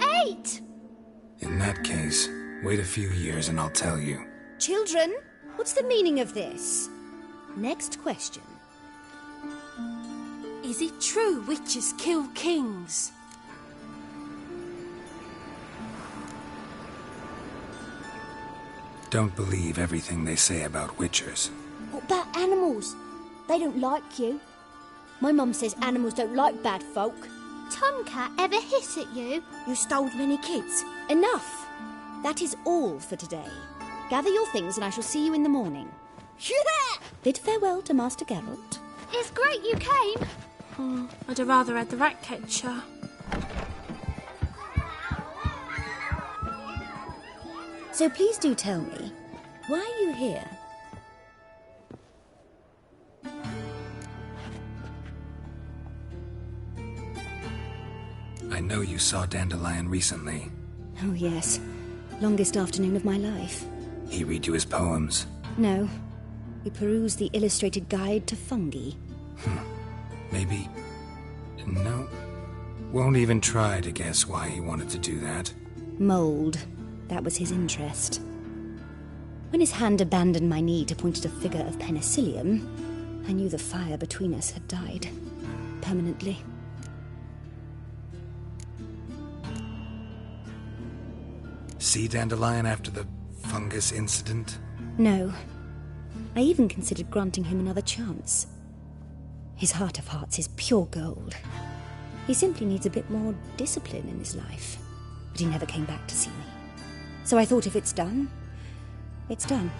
8! In that case, wait a few years and I'll tell you. Children, what's the meaning of this? Next question. Is it true witches kill kings? Don't believe everything they say about witchers. What about animals? They don't like you. My mum says animals don't like bad folk. Tomcat ever hiss at you? You stole many kids. Enough! That is all for today. Gather your things and I shall see you in the morning. Yeah! Bid farewell to Master Geralt. It's great you came. I'd have rather had the Ratcatcher. So please do tell me, why are you here? I know you saw Dandelion recently. Oh yes, longest afternoon of my life. He read you his poems? No, he perused the illustrated guide to fungi. Maybe... No. Won't even try to guess why he wanted to do that. Mold. That was his interest. When his hand abandoned my knee to point at a figure of penicillium, I knew the fire between us had died. Permanently. See Dandelion after the fungus incident? No. I even considered granting him another chance. His heart of hearts is pure gold. He simply needs a bit more discipline in his life. But he never came back to see me. So I thought if it's done, it's done.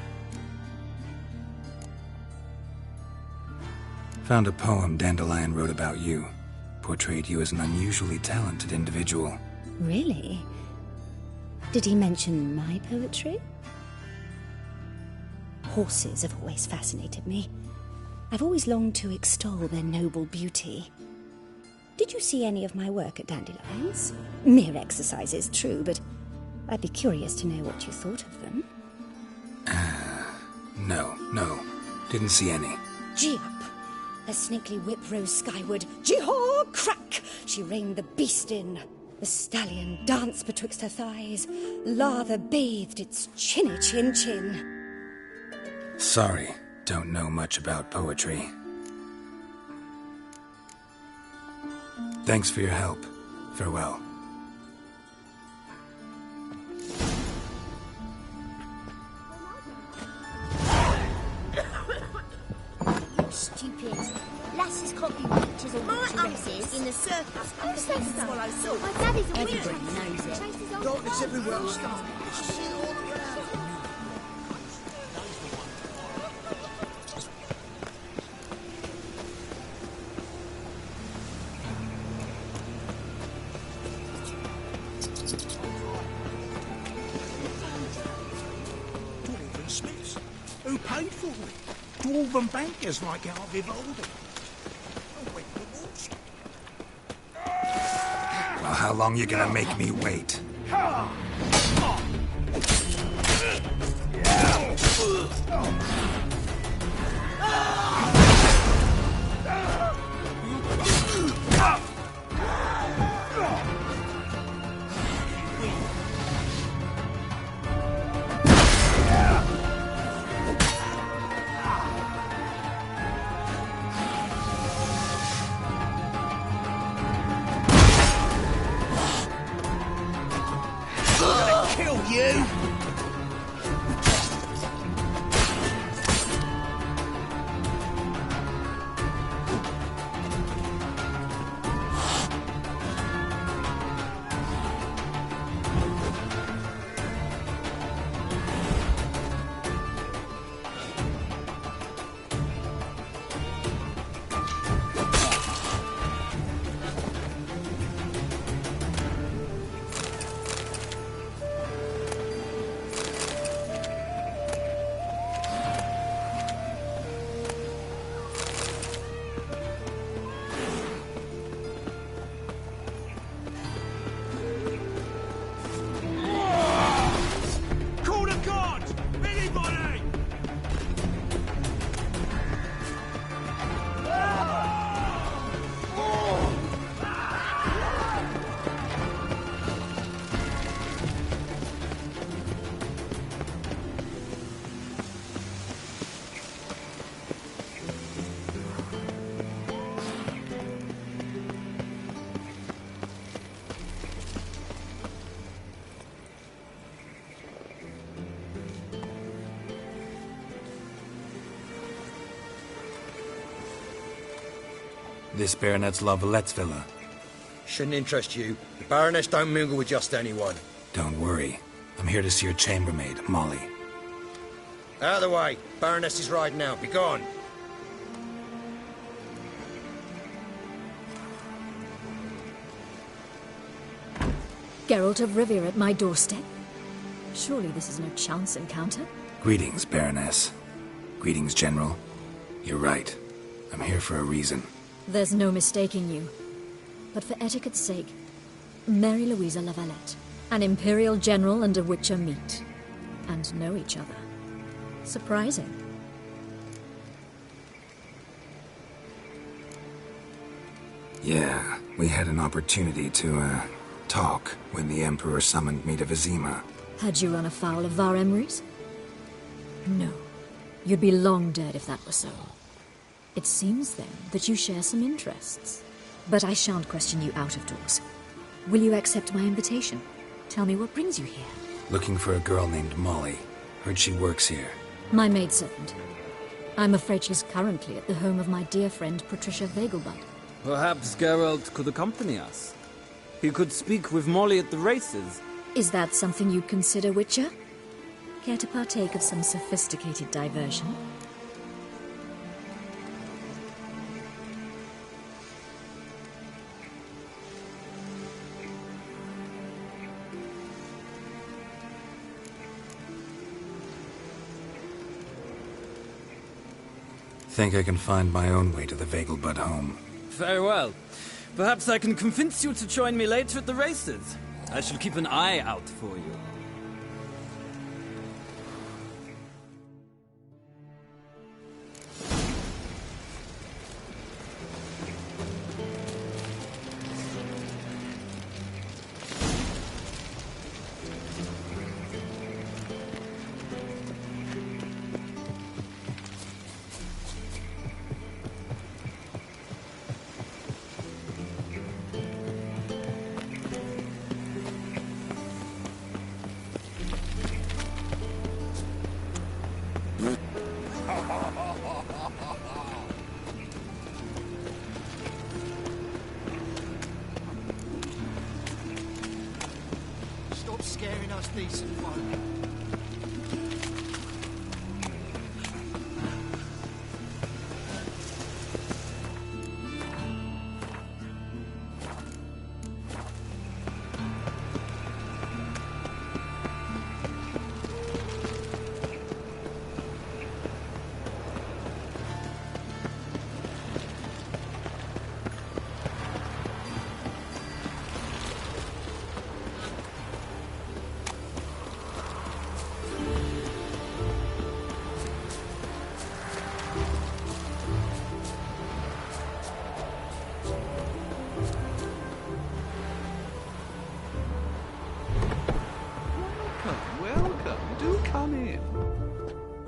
Found a poem Dandelion wrote about you. Portrayed you as an unusually talented individual. Really? Did he mention my poetry? Horses have always fascinated me. I've always longed to extol their noble beauty. Did you see any of my work at Dandelions? Mere exercises, true, but I'd be curious to know what you thought of them. No. Didn't see any. Gee up! Her snakely whip rose skyward. Gee-haw! Crack! She reined the beast in. The stallion danced betwixt her thighs. Lather bathed its chinny chin. Sorry, don't know much about poetry. Thanks for your help. Farewell. Stupid. Lasses can't be pictures or My water uncle's races. in the circus. Who's that stuff? Swallow sword. My daddy's a Everybody witch. knows it. Chases old Darkness dogs. everywhere. It's shit all around. Dwarven smiths. Who paid for it? Dwarven bankers like our Vivaldi. Oh, wait, what's... Well, how long you gonna make me wait? Kill you! This Baronet's Lavallette's villa. Shouldn't interest you. The Baroness don't mingle with just anyone. Don't worry. I'm here to see your chambermaid, Molly. Out of the way. Baroness is riding out. Be gone. Geralt of Rivia at my doorstep? Surely this is no chance encounter? Greetings, Baroness. Greetings, General. You're right. I'm here for a reason. There's no mistaking you. But for etiquette's sake, Mary Louisa Lavalette, an Imperial General and a Witcher meet, and know each other. Surprising. Yeah, we had an opportunity to, talk when the Emperor summoned me to Vizima. Had you run afoul of Var Emrys? No. You'd be long dead if that were so. It seems, then, that you share some interests. But I shan't question you out of doors. Will you accept my invitation? Tell me what brings you here. Looking for a girl named Molly. Heard she works here. My maidservant. I'm afraid she's currently at the home of my dear friend Patricia Vegelbud. Perhaps Geralt could accompany us. He could speak with Molly at the races. Is that something you'd consider, Witcher? Care to partake of some sophisticated diversion? Think I can find my own way to the Vegelbud home. Very well. Perhaps I can convince you to join me later at the races. I shall keep an eye out for you. Stop scaring us decent folk.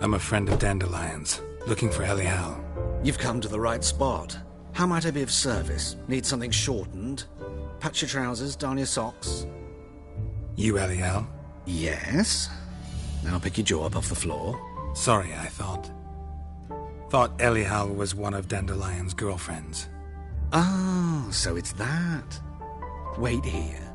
I'm a friend of Dandelion's, looking for Elial. You've come to the right spot. How might I be of service? Need something shortened? Patch your trousers, darn your socks? You Elial? Yes. Now pick your jaw up off the floor. Sorry, I thought Elial was one of Dandelion's girlfriends. Oh, so it's that. Wait here.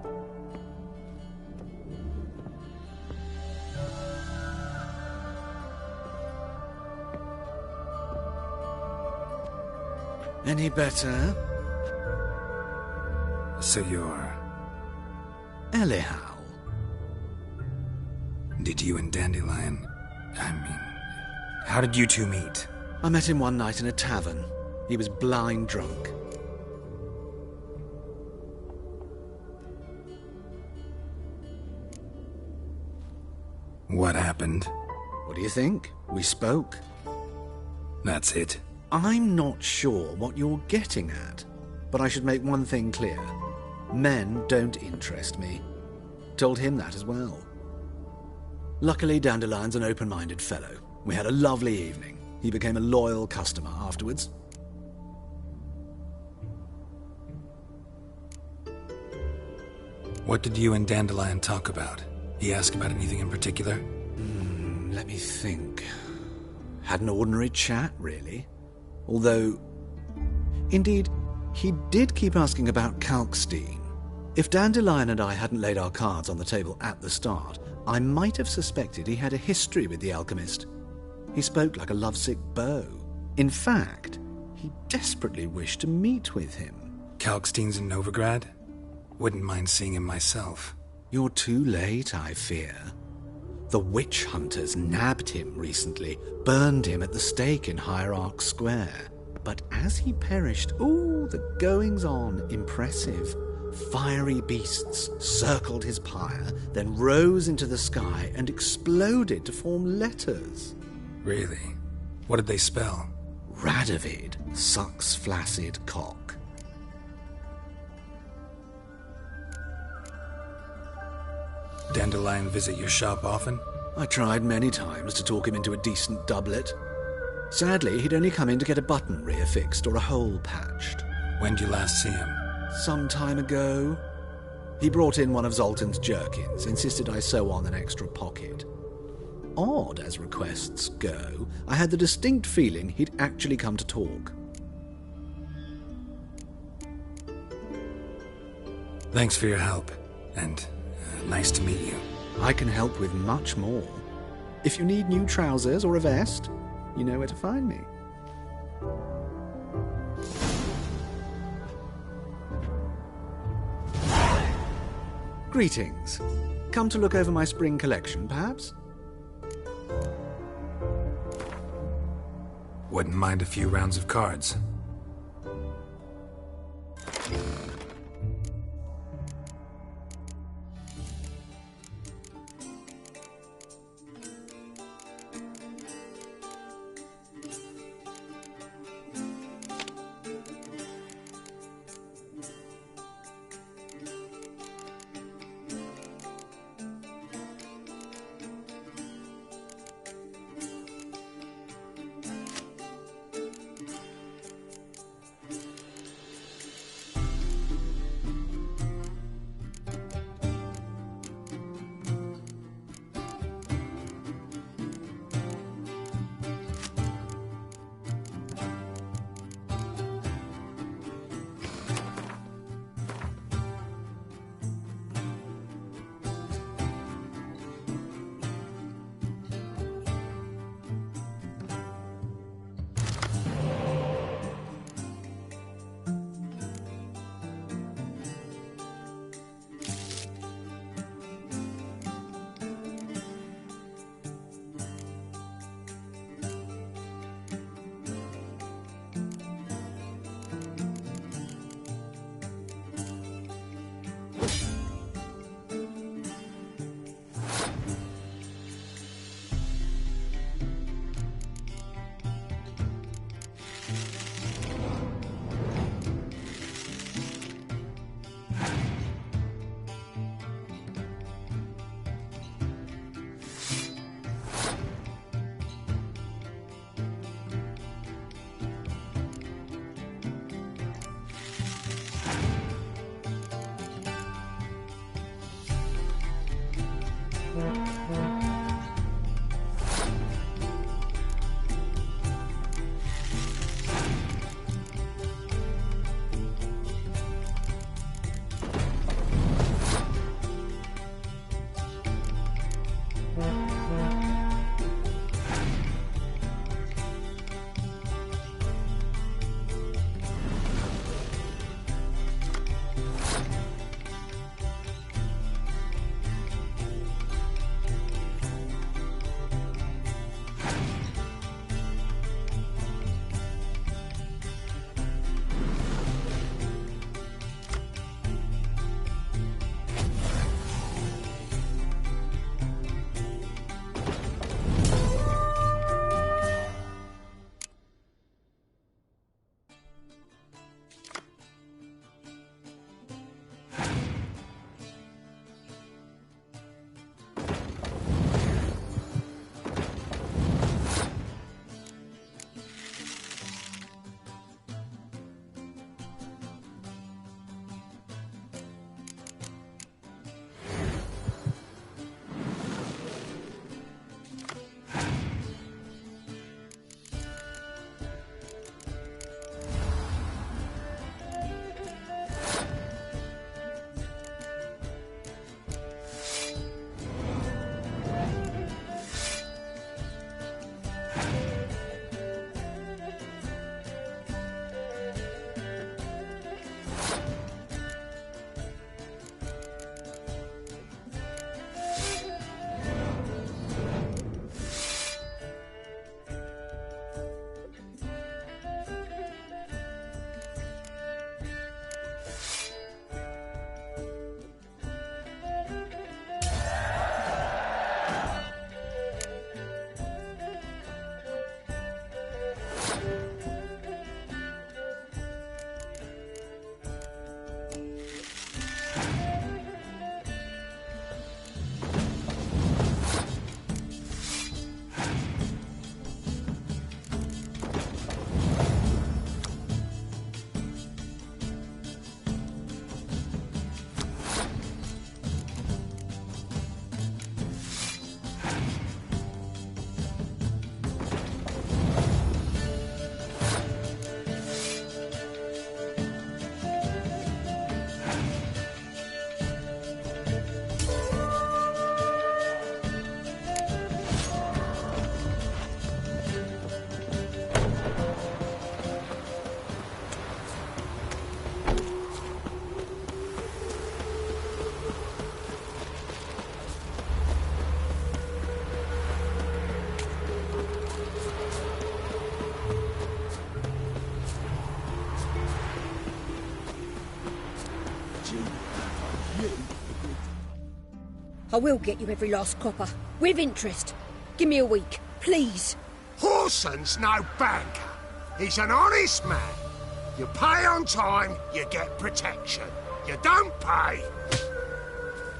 Any better? So you're... Elial. Did you and Dandelion... how did you two meet? I met him one night in a tavern. He was blind drunk. What happened? What do you think? We spoke. That's it? I'm not sure what you're getting at, but I should make one thing clear. Men don't interest me. Told him that as well. Luckily, Dandelion's an open-minded fellow. We had a lovely evening. He became a loyal customer afterwards. What did you and Dandelion talk about? He asked about anything in particular? Let me think. Had an ordinary chat, really. Although, indeed, he did keep asking about Kalkstein. If Dandelion and I hadn't laid our cards on the table at the start, I might have suspected he had a history with the alchemist. He spoke like a lovesick beau. In fact, he desperately wished to meet with him. Kalkstein's in Novigrad? Wouldn't mind seeing him myself. You're too late, I fear. The witch hunters nabbed him recently, burned him at the stake in Hierarch Square. But as he perished, the goings-on, impressive. Fiery beasts circled his pyre, then rose into the sky and exploded to form letters. Really? What did they spell? Radovid sucks flaccid cock. Dandelion visit your shop often? I tried many times to talk him into a decent doublet. Sadly, he'd only come in to get a button reaffixed or a hole patched. When'd you last see him? Some time ago. He brought in one of Zoltan's jerkins, insisted I sew on an extra pocket. odd as requests go, I had the distinct feeling he'd actually come to talk. Thanks for your help, and nice to meet you. I can help with much more. If you need new trousers or a vest, you know where to find me. Greetings. Come to look over my spring collection, perhaps? Wouldn't mind a few rounds of cards. I will get you every last copper. With interest. Give me a week, please. Horson's no banker. He's an honest man. You pay on time, you get protection. You don't pay.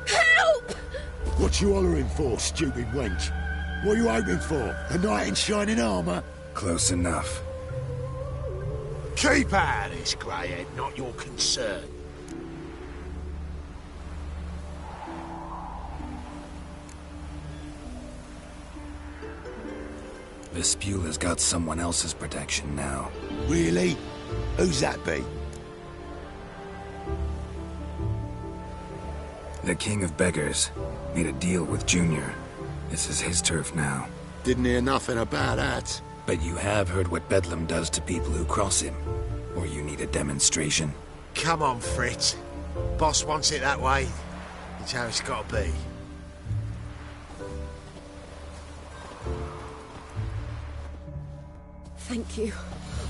Help! What you hollering for, stupid wench? What are you hoping for? A knight in shining armour? Close enough. Keep out of this, greyhead, not your concern. Vespula's got someone else's protection now. Really? Who's that be? The King of Beggars made a deal with Junior. This is his turf now. Didn't hear nothing about that. But you have heard what Bedlam does to people who cross him. Or you need a demonstration? Come on, Fritz. Boss wants it that way. It's how it's got to be. Thank you.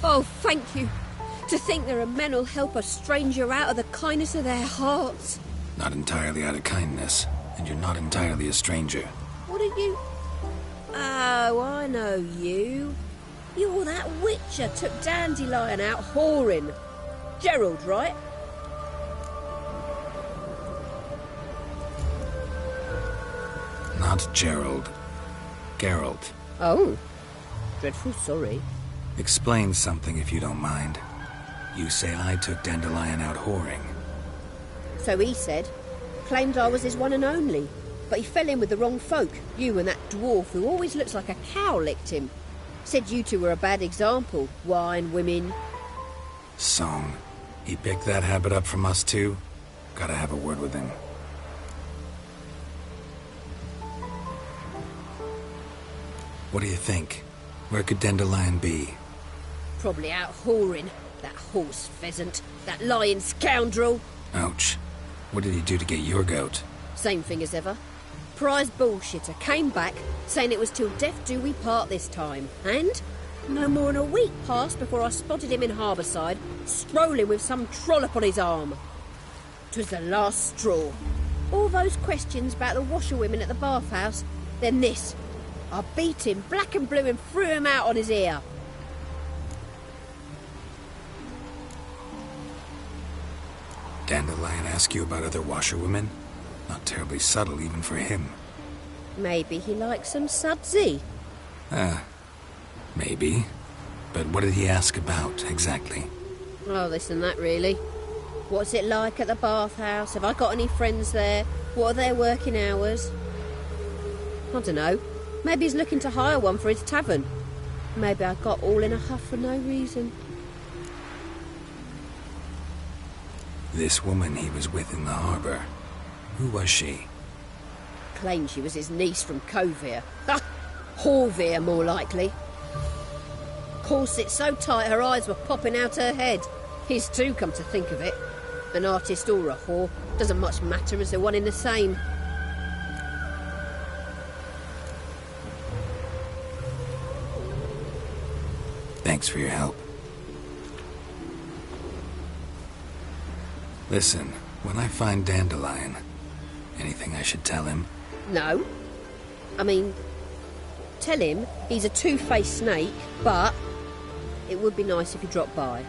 Oh, thank you. To think there are men who'll help a stranger out of the kindness of their hearts. Not entirely out of kindness, and you're not entirely a stranger. What are you... Oh, I know you. You're that witcher took Dandelion out whoring. Gerald, right? Not Gerald. Geralt. Oh. Dreadful sorry. Explain something if you don't mind. You say I took Dandelion out whoring. So he said. Claimed I was his one and only. But he fell in with the wrong folk. You and that dwarf who always looks like a cow licked him. Said you two were a bad example. Wine, women. Song. He picked that habit up from us too? Gotta have a word with him. What do you think? Where could Dandelion be? Probably out whoring. That horse pheasant. That lying scoundrel. Ouch. What did he do to get your goat? Same thing as ever. Prize bullshitter came back, saying it was till death do we part this time. And no more than a week passed before I spotted him in Harbourside, strolling with some trollop on his arm. 'Twas the last straw. All those questions about the washerwomen at the bathhouse, then this. I beat him black and blue and threw him out on his ear. Dandelion ask you about other washerwomen? Not terribly subtle even for him. Maybe he likes some sudsy. Maybe. But what did he ask about, exactly? Oh, this and that, really. What's it like at the bathhouse? Have I got any friends there? What are their working hours? I don't know. Maybe he's looking to hire one for his tavern. Maybe I got all in a huff for no reason. This woman he was with in the harbour. Who was she? Claimed she was his niece from Kovir. Horvir, more likely. Corset so tight her eyes were popping out her head. His too, come to think of it. An artist or a whore. Doesn't much matter as they're one in the same. Thanks for your help. Listen, when I find Dandelion, anything I should tell him? No. I mean, tell him he's a two-faced snake, but it would be nice if he dropped by.